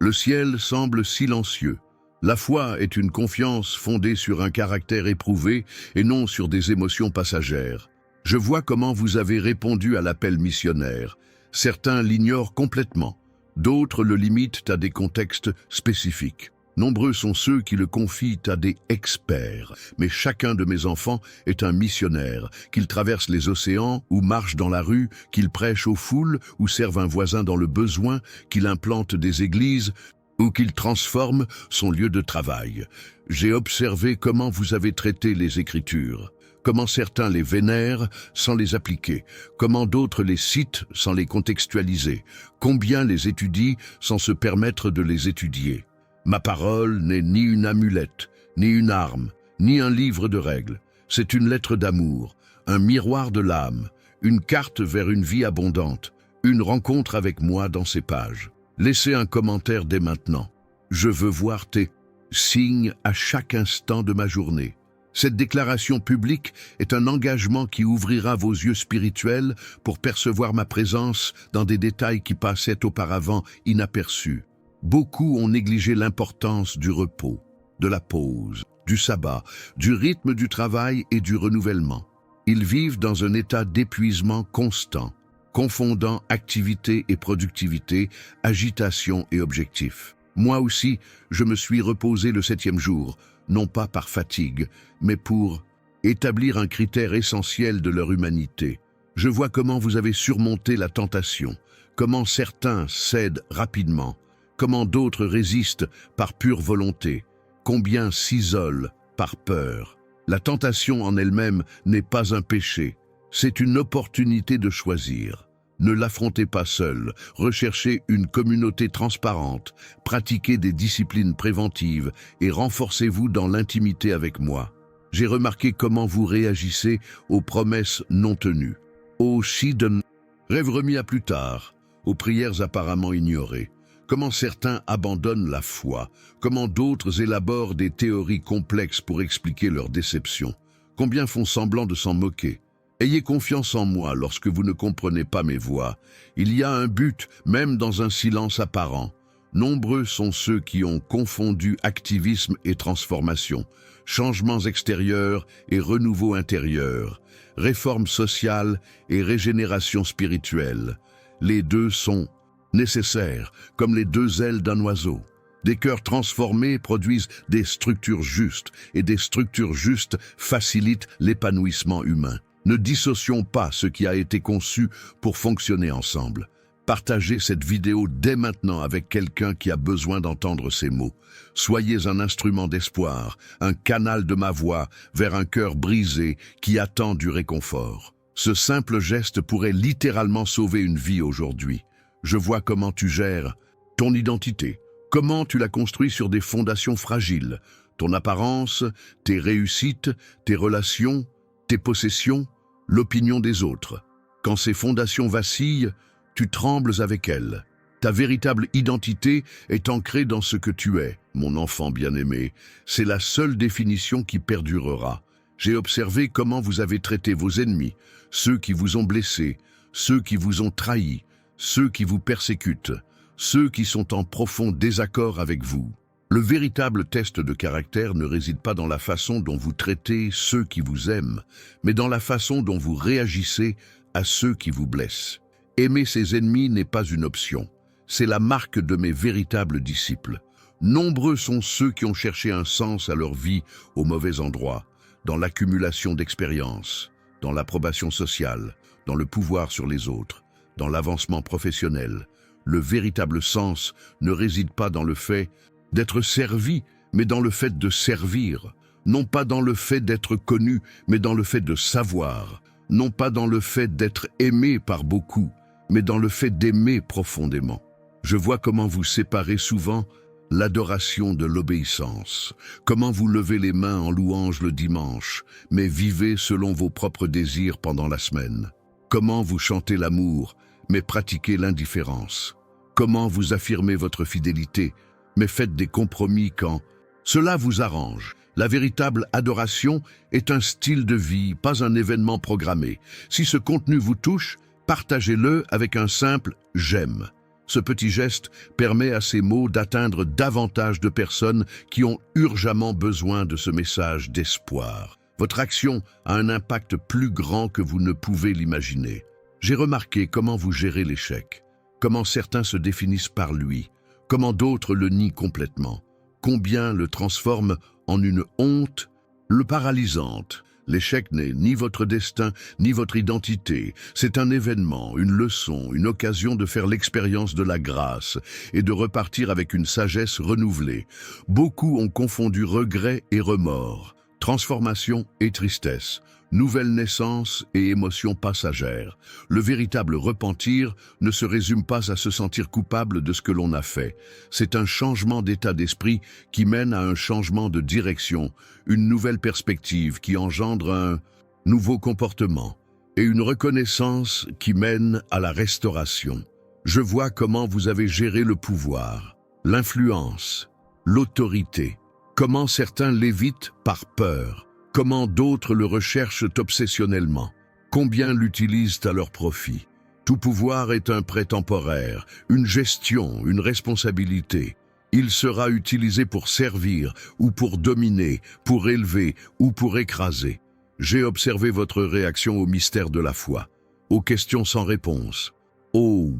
le ciel semble silencieux. La foi est une confiance fondée sur un caractère éprouvé et non sur des émotions passagères. Je vois comment vous avez répondu à l'appel missionnaire. Certains l'ignorent complètement, d'autres le limitent à des contextes spécifiques. Nombreux sont ceux qui le confient à des experts, mais chacun de mes enfants est un missionnaire, qu'il traverse les océans ou marche dans la rue, qu'il prêche aux foules ou serve un voisin dans le besoin, qu'il implante des églises ou qu'il transforme son lieu de travail. J'ai observé comment vous avez traité les Écritures, comment certains les vénèrent sans les appliquer, comment d'autres les citent sans les contextualiser, combien les étudient sans se permettre de les étudier. Ma parole n'est ni une amulette, ni une arme, ni un livre de règles. C'est une lettre d'amour, un miroir de l'âme, une carte vers une vie abondante, une rencontre avec moi dans ces pages. Laissez un commentaire dès maintenant. Je veux voir tes signes à chaque instant de ma journée. Cette déclaration publique est un engagement qui ouvrira vos yeux spirituels pour percevoir ma présence dans des détails qui passaient auparavant inaperçus. Beaucoup ont négligé l'importance du repos, de la pause, du sabbat, du rythme du travail et du renouvellement. Ils vivent dans un état d'épuisement constant, confondant activité et productivité, agitation et objectif. Moi aussi, je me suis reposé le 7e jour, non pas par fatigue, mais pour établir un critère essentiel de leur humanité. Je vois comment vous avez surmonté la tentation, comment certains cèdent rapidement, comment d'autres résistent par pure volonté, combien s'isolent par peur. La tentation en elle-même n'est pas un péché, c'est une opportunité de choisir. Ne l'affrontez pas seul, recherchez une communauté transparente, pratiquez des disciplines préventives et renforcez-vous dans l'intimité avec moi. J'ai remarqué comment vous réagissez aux promesses non tenues, aux hidden rêves remis à plus tard, aux prières apparemment ignorées. Comment certains abandonnent la foi, comment d'autres élaborent des théories complexes pour expliquer leur déception. Combien font semblant de s'en moquer. Ayez confiance en moi lorsque vous ne comprenez pas mes voix. Il y a un but, même dans un silence apparent. Nombreux sont ceux qui ont confondu activisme et transformation, changements extérieurs et renouveau intérieur, réforme sociale et régénération spirituelle. Les deux sont nécessaires, comme les deux ailes d'un oiseau. Des cœurs transformés produisent des structures justes, et des structures justes facilitent l'épanouissement humain. Ne dissocions pas ce qui a été conçu pour fonctionner ensemble. Partagez cette vidéo dès maintenant avec quelqu'un qui a besoin d'entendre ces mots. Soyez un instrument d'espoir, un canal de ma voix vers un cœur brisé qui attend du réconfort. Ce simple geste pourrait littéralement sauver une vie aujourd'hui. Je vois comment tu gères ton identité, comment tu la construis sur des fondations fragiles, ton apparence, tes réussites, tes relations, tes possessions, l'opinion des autres. Quand ces fondations vacillent, tu trembles avec elles. Ta véritable identité est ancrée dans ce que tu es, mon enfant bien-aimé. C'est la seule définition qui perdurera. J'ai observé comment vous avez traité vos ennemis, ceux qui vous ont blessés, ceux qui vous ont trahis, ceux qui vous persécutent, ceux qui sont en profond désaccord avec vous. Le véritable test de caractère ne réside pas dans la façon dont vous traitez ceux qui vous aiment, mais dans la façon dont vous réagissez à ceux qui vous blessent. Aimer ses ennemis n'est pas une option. C'est la marque de mes véritables disciples. Nombreux sont ceux qui ont cherché un sens à leur vie au mauvais endroit, dans l'accumulation d'expériences, dans l'approbation sociale, dans le pouvoir sur les autres, dans l'avancement professionnel. Le véritable sens ne réside pas dans le fait d'être servi, mais dans le fait de servir. Non pas dans le fait d'être connu, mais dans le fait de savoir. Non pas dans le fait d'être aimé par beaucoup, mais dans le fait d'aimer profondément. Je vois comment vous séparez souvent l'adoration de l'obéissance, comment vous levez les mains en louange le dimanche, mais vivez selon vos propres désirs pendant la semaine. Comment vous chantez l'amour, mais pratiquez l'indifférence. Comment vous affirmez votre fidélité, mais faites des compromis quand cela vous arrange. La véritable adoration est un style de vie, pas un événement programmé. Si ce contenu vous touche, partagez-le avec un simple « j'aime ». Ce petit geste permet à ces mots d'atteindre davantage de personnes qui ont urgemment besoin de ce message d'espoir. Votre action a un impact plus grand que vous ne pouvez l'imaginer. J'ai remarqué comment vous gérez l'échec, comment certains se définissent par lui, comment d'autres le nient complètement, combien le transforment en une honte le paralysante. L'échec n'est ni votre destin, ni votre identité. C'est un événement, une leçon, une occasion de faire l'expérience de la grâce et de repartir avec une sagesse renouvelée. Beaucoup ont confondu regret et remords, transformation et tristesse, nouvelle naissance et émotions passagères. Le véritable repentir ne se résume pas à se sentir coupable de ce que l'on a fait. C'est un changement d'état d'esprit qui mène à un changement de direction, une nouvelle perspective qui engendre un nouveau comportement et une reconnaissance qui mène à la restauration. Je vois comment vous avez géré le pouvoir, l'influence, l'autorité, comment certains l'évitent par peur, comment d'autres le recherchent obsessionnellement, combien l'utilisent à leur profit. Tout pouvoir est un prêt temporaire, une gestion, une responsabilité. Il sera utilisé pour servir ou pour dominer, pour élever ou pour écraser. J'ai observé votre réaction au mystère de la foi, aux questions sans réponse, aux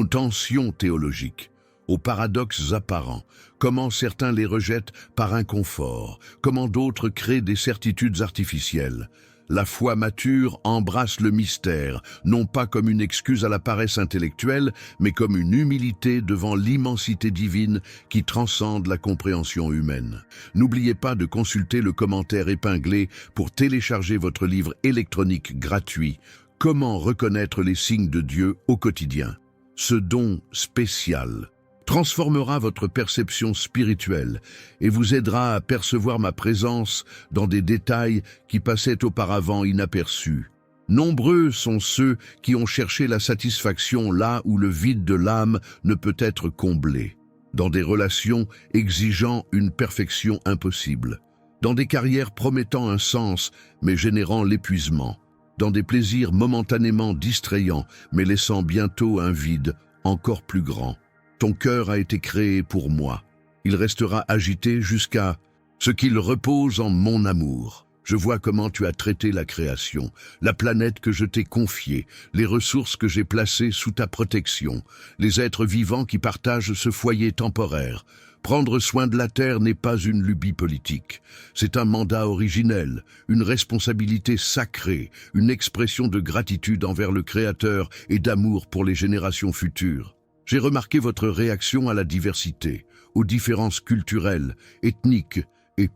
tensions théologiques, aux paradoxes apparents, comment certains les rejettent par inconfort, comment d'autres créent des certitudes artificielles. La foi mature embrasse le mystère, non pas comme une excuse à la paresse intellectuelle, mais comme une humilité devant l'immensité divine qui transcende la compréhension humaine. N'oubliez pas de consulter le commentaire épinglé pour télécharger votre livre électronique gratuit « Comment reconnaître les signes de Dieu au quotidien ». Ce don spécial transformera votre perception spirituelle et vous aidera à percevoir ma présence dans des détails qui passaient auparavant inaperçus. Nombreux sont ceux qui ont cherché la satisfaction là où le vide de l'âme ne peut être comblé, dans des relations exigeant une perfection impossible, dans des carrières promettant un sens mais générant l'épuisement, dans des plaisirs momentanément distrayants mais laissant bientôt un vide encore plus grand. Ton cœur a été créé pour moi. Il restera agité jusqu'à ce qu'il repose en mon amour. Je vois comment tu as traité la création, la planète que je t'ai confiée, les ressources que j'ai placées sous ta protection, les êtres vivants qui partagent ce foyer temporaire. Prendre soin de la Terre n'est pas une lubie politique. C'est un mandat originel, une responsabilité sacrée, une expression de gratitude envers le Créateur et d'amour pour les générations futures. J'ai remarqué votre réaction à la diversité, aux différences culturelles, ethniques et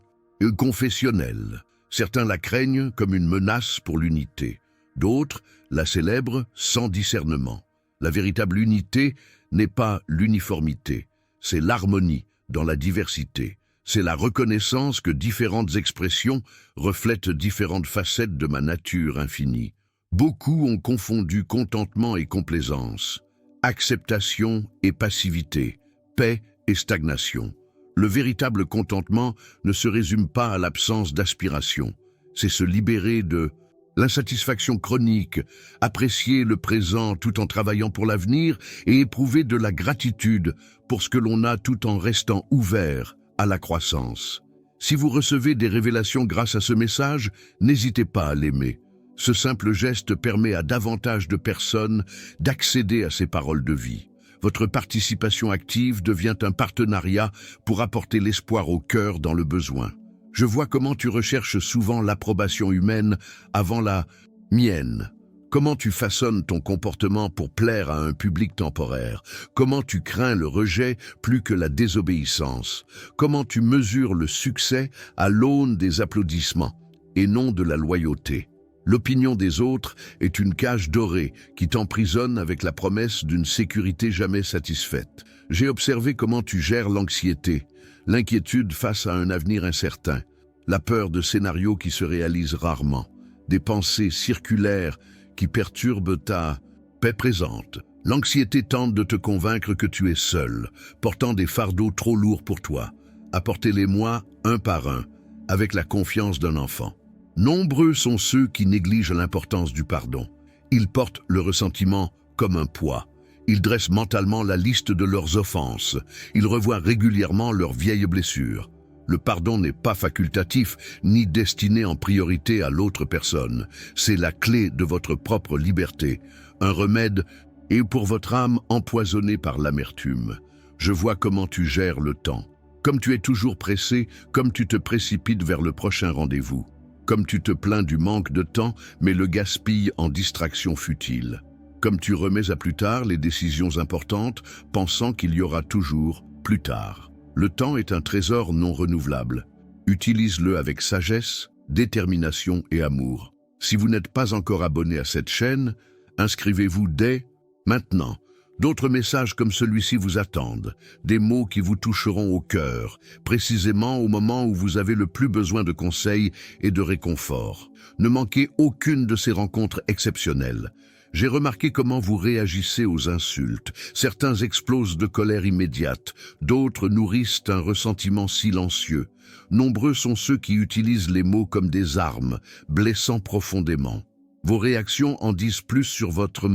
confessionnelles. Certains la craignent comme une menace pour l'unité. D'autres la célèbrent sans discernement. La véritable unité n'est pas l'uniformité, c'est l'harmonie dans la diversité. C'est la reconnaissance que différentes expressions reflètent différentes facettes de ma nature infinie. Beaucoup ont confondu contentement et complaisance, acceptation et passivité, paix et stagnation. Le véritable contentement ne se résume pas à l'absence d'aspiration. C'est se libérer de l'insatisfaction chronique, apprécier le présent tout en travaillant pour l'avenir et éprouver de la gratitude pour ce que l'on a tout en restant ouvert à la croissance. Si vous recevez des révélations grâce à ce message, n'hésitez pas à l'aimer. Ce simple geste permet à davantage de personnes d'accéder à ces paroles de vie. Votre participation active devient un partenariat pour apporter l'espoir au cœur dans le besoin. Je vois comment tu recherches souvent l'approbation humaine avant la mienne. Comment tu façonnes ton comportement pour plaire à un public temporaire. Comment tu crains le rejet plus que la désobéissance. Comment tu mesures le succès à l'aune des applaudissements et non de la loyauté. L'opinion des autres est une cage dorée qui t'emprisonne avec la promesse d'une sécurité jamais satisfaite. J'ai observé comment tu gères l'anxiété, l'inquiétude face à un avenir incertain, la peur de scénarios qui se réalisent rarement, des pensées circulaires qui perturbent ta paix présente. L'anxiété tente de te convaincre que tu es seul, portant des fardeaux trop lourds pour toi. Apportez-les-moi un par un, avec la confiance d'un enfant. Nombreux sont ceux qui négligent l'importance du pardon. Ils portent le ressentiment comme un poids. Ils dressent mentalement la liste de leurs offenses. Ils revoient régulièrement leurs vieilles blessures. Le pardon n'est pas facultatif, ni destiné en priorité à l'autre personne. C'est la clé de votre propre liberté, un remède et pour votre âme empoisonnée par l'amertume. Je vois comment tu gères le temps. Comme tu es toujours pressé, comme tu te précipites vers le prochain rendez-vous. Comme tu te plains du manque de temps, mais le gaspilles en distractions futiles. Comme tu remets à plus tard les décisions importantes, pensant qu'il y aura toujours plus tard. Le temps est un trésor non renouvelable. Utilise-le avec sagesse, détermination et amour. Si vous n'êtes pas encore abonné à cette chaîne, inscrivez-vous dès maintenant. D'autres messages comme celui-ci vous attendent, des mots qui vous toucheront au cœur, précisément au moment où vous avez le plus besoin de conseils et de réconfort. Ne manquez aucune de ces rencontres exceptionnelles. J'ai remarqué comment vous réagissez aux insultes. Certains explosent de colère immédiate, d'autres nourrissent un ressentiment silencieux. Nombreux sont ceux qui utilisent les mots comme des armes, blessant profondément. Vos réactions en disent plus sur votre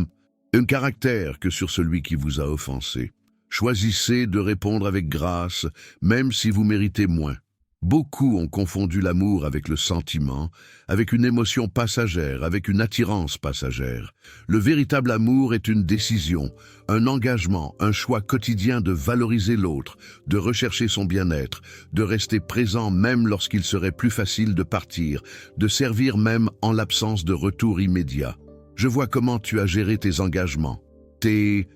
caractère que sur celui qui vous a offensé. Choisissez de répondre avec grâce, même si vous méritez moins. Beaucoup ont confondu l'amour avec le sentiment, avec une émotion passagère, avec une attirance passagère. Le véritable amour est une décision, un engagement, un choix quotidien de valoriser l'autre, de rechercher son bien-être, de rester présent même lorsqu'il serait plus facile de partir, de servir même en l'absence de retour immédiat. Je vois comment tu as géré tes engagements, tes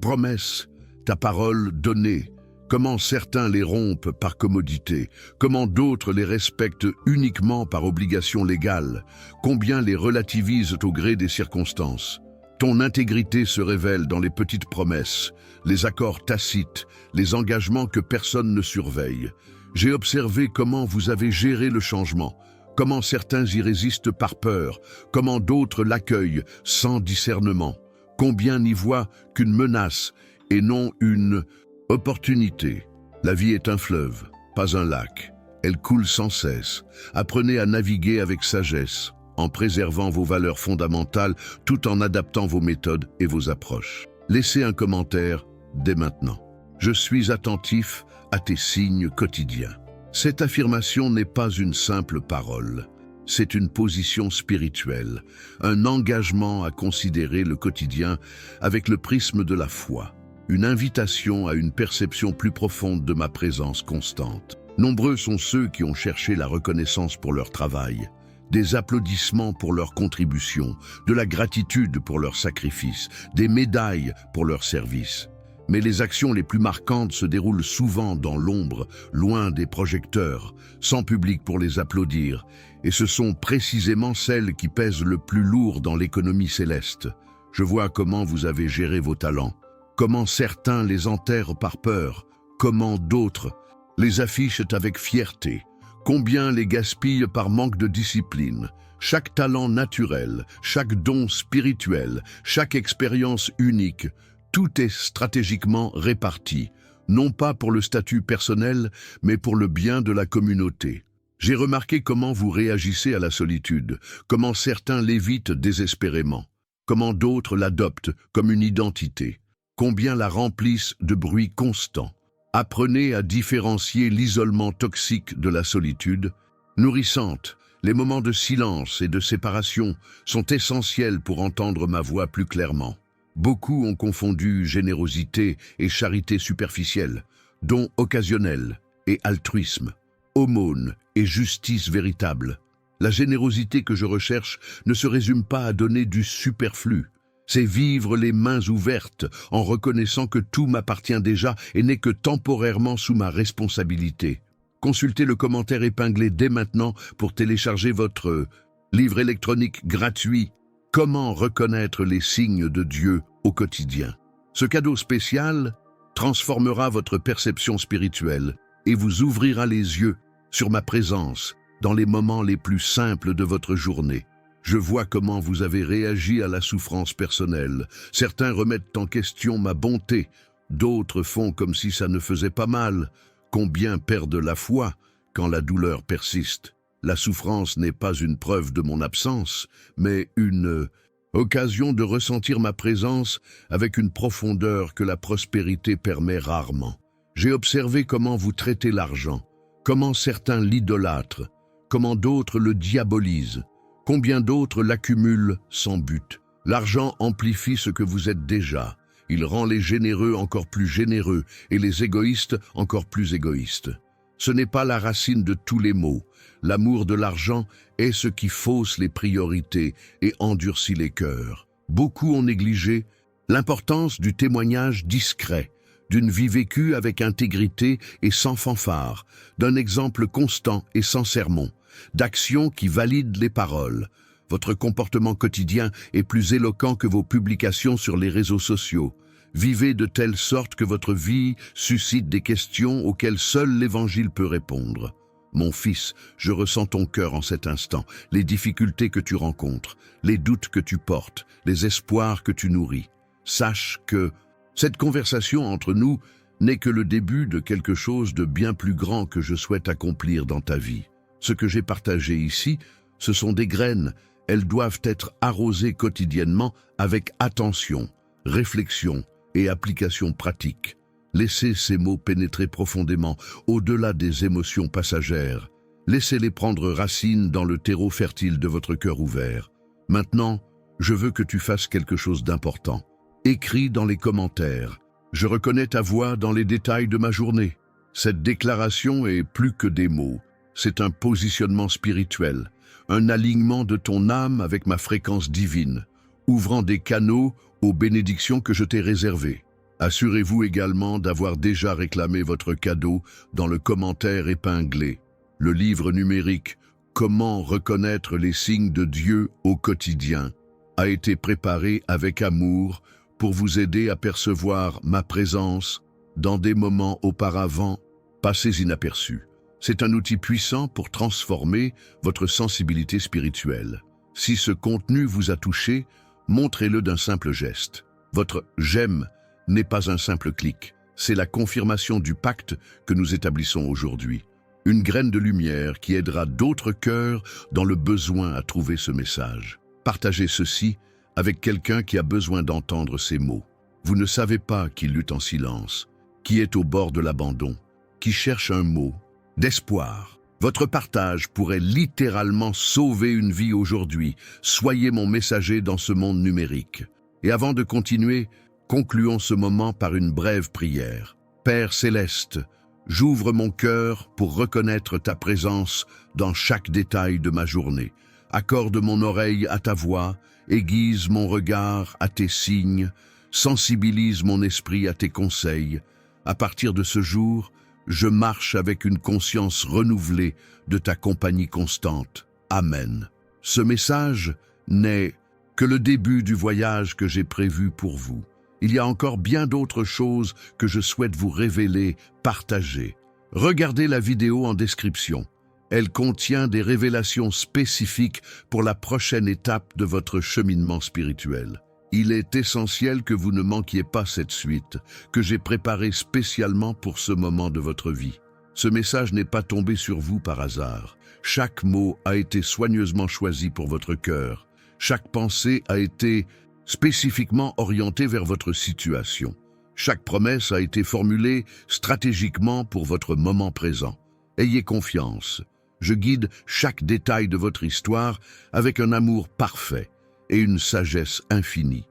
promesses, ta parole donnée, comment certains les rompent par commodité, comment d'autres les respectent uniquement par obligation légale, combien les relativisent au gré des circonstances. Ton intégrité se révèle dans les petites promesses, les accords tacites, les engagements que personne ne surveille. J'ai observé comment vous avez géré le changement, comment certains y résistent par peur, comment d'autres l'accueillent sans discernement, combien n'y voient qu'une menace et non une opportunité. La vie est un fleuve, pas un lac. Elle coule sans cesse. Apprenez à naviguer avec sagesse, en préservant vos valeurs fondamentales tout en adaptant vos méthodes et vos approches. Laissez un commentaire dès maintenant. Je suis attentif à tes signes quotidiens. Cette affirmation n'est pas une simple parole. C'est une position spirituelle, un engagement à considérer le quotidien avec le prisme de la foi, une invitation à une perception plus profonde de ma présence constante. Nombreux sont ceux qui ont cherché la reconnaissance pour leur travail, des applaudissements pour leur contribution, de la gratitude pour leur sacrifice, des médailles pour leur service. Mais les actions les plus marquantes se déroulent souvent dans l'ombre, loin des projecteurs, sans public pour les applaudir, et ce sont précisément celles qui pèsent le plus lourd dans l'économie céleste. Je vois comment vous avez géré vos talents, comment certains les enterrent par peur, comment d'autres les affichent avec fierté, combien les gaspillent par manque de discipline. Chaque talent naturel, chaque don spirituel, chaque expérience unique, tout est stratégiquement réparti, non pas pour le statut personnel, mais pour le bien de la communauté. J'ai remarqué comment vous réagissez à la solitude, comment certains l'évitent désespérément, comment d'autres l'adoptent comme une identité, combien la remplissent de bruit constant. Apprenez à différencier l'isolement toxique de la solitude, nourrissante. Les moments de silence et de séparation sont essentiels pour entendre ma voix plus clairement. Beaucoup ont confondu générosité et charité superficielle, don occasionnel et altruisme, aumône et justice véritable. La générosité que je recherche ne se résume pas à donner du superflu. C'est vivre les mains ouvertes en reconnaissant que tout m'appartient déjà et n'est que temporairement sous ma responsabilité. Consultez le commentaire épinglé dès maintenant pour télécharger votre livre électronique gratuit « Comment reconnaître les signes de Dieu au quotidien ». Ce cadeau spécial transformera votre perception spirituelle et vous ouvrira les yeux sur ma présence dans les moments les plus simples de votre journée. Je vois comment vous avez réagi à la souffrance personnelle. Certains remettent en question ma bonté, d'autres font comme si ça ne faisait pas mal. Combien perdent la foi quand la douleur persiste? La souffrance n'est pas une preuve de mon absence, mais une occasion de ressentir ma présence avec une profondeur que la prospérité permet rarement. J'ai observé comment vous traitez l'argent, comment certains l'idolâtrent, comment d'autres le diabolisent, combien d'autres l'accumulent sans but. L'argent amplifie ce que vous êtes déjà. Il rend les généreux encore plus généreux et les égoïstes encore plus égoïstes. Ce n'est pas la racine de tous les maux. L'amour de l'argent est ce qui fausse les priorités et endurcit les cœurs. Beaucoup ont négligé l'importance du témoignage discret, d'une vie vécue avec intégrité et sans fanfare, d'un exemple constant et sans sermon, d'actions qui valident les paroles. Votre comportement quotidien est plus éloquent que vos publications sur les réseaux sociaux. Vivez de telle sorte que votre vie suscite des questions auxquelles seul l'Évangile peut répondre. Mon fils, je ressens ton cœur en cet instant, les difficultés que tu rencontres, les doutes que tu portes, les espoirs que tu nourris. Sache que cette conversation entre nous n'est que le début de quelque chose de bien plus grand que je souhaite accomplir dans ta vie. Ce que j'ai partagé ici, ce sont des graines. Elles doivent être arrosées quotidiennement avec attention, réflexion et application pratique. Laissez ces mots pénétrer profondément, au-delà des émotions passagères. Laissez-les prendre racine dans le terreau fertile de votre cœur ouvert. Maintenant, je veux que tu fasses quelque chose d'important. Écris dans les commentaires. Je reconnais ta voix dans les détails de ma journée. Cette déclaration est plus que des mots. C'est un positionnement spirituel, un alignement de ton âme avec ma fréquence divine, ouvrant des canaux aux bénédictions que je t'ai réservées. Assurez-vous également d'avoir déjà réclamé votre cadeau dans le commentaire épinglé. Le livre numérique « Comment reconnaître les signes de Dieu au quotidien » a été préparé avec amour pour vous aider à percevoir ma présence dans des moments auparavant passés inaperçus. C'est un outil puissant pour transformer votre sensibilité spirituelle. Si ce contenu vous a touché, montrez-le d'un simple geste. Votre « j'aime » n'est pas un simple clic, c'est la confirmation du pacte que nous établissons aujourd'hui. Une graine de lumière qui aidera d'autres cœurs dans le besoin à trouver ce message. Partagez ceci avec quelqu'un qui a besoin d'entendre ces mots. Vous ne savez pas qu'il lutte en silence. qui est au bord de l'abandon, qui cherche un mot d'espoir. Votre partage pourrait littéralement sauver une vie aujourd'hui. Soyez mon messager dans ce monde numérique. Et avant de continuer, concluons ce moment par une brève prière. Père céleste, j'ouvre mon cœur pour reconnaître ta présence dans chaque détail de ma journée. Accorde mon oreille à ta voix, aiguise mon regard à tes signes, sensibilise mon esprit à tes conseils. À partir de ce jour, je marche avec une conscience renouvelée de ta compagnie constante. Amen. Ce message n'est que le début du voyage que j'ai prévu pour vous. Il y a encore bien d'autres choses que je souhaite vous révéler, partager. Regardez la vidéo en description. Elle contient des révélations spécifiques pour la prochaine étape de votre cheminement spirituel. Il est essentiel que vous ne manquiez pas cette suite, que j'ai préparée spécialement pour ce moment de votre vie. Ce message n'est pas tombé sur vous par hasard. Chaque mot a été soigneusement choisi pour votre cœur. Chaque pensée a été spécifiquement orientée vers votre situation. Chaque promesse a été formulée stratégiquement pour votre moment présent. Ayez confiance. Je guide chaque détail de votre histoire avec un amour parfait et une sagesse infinie.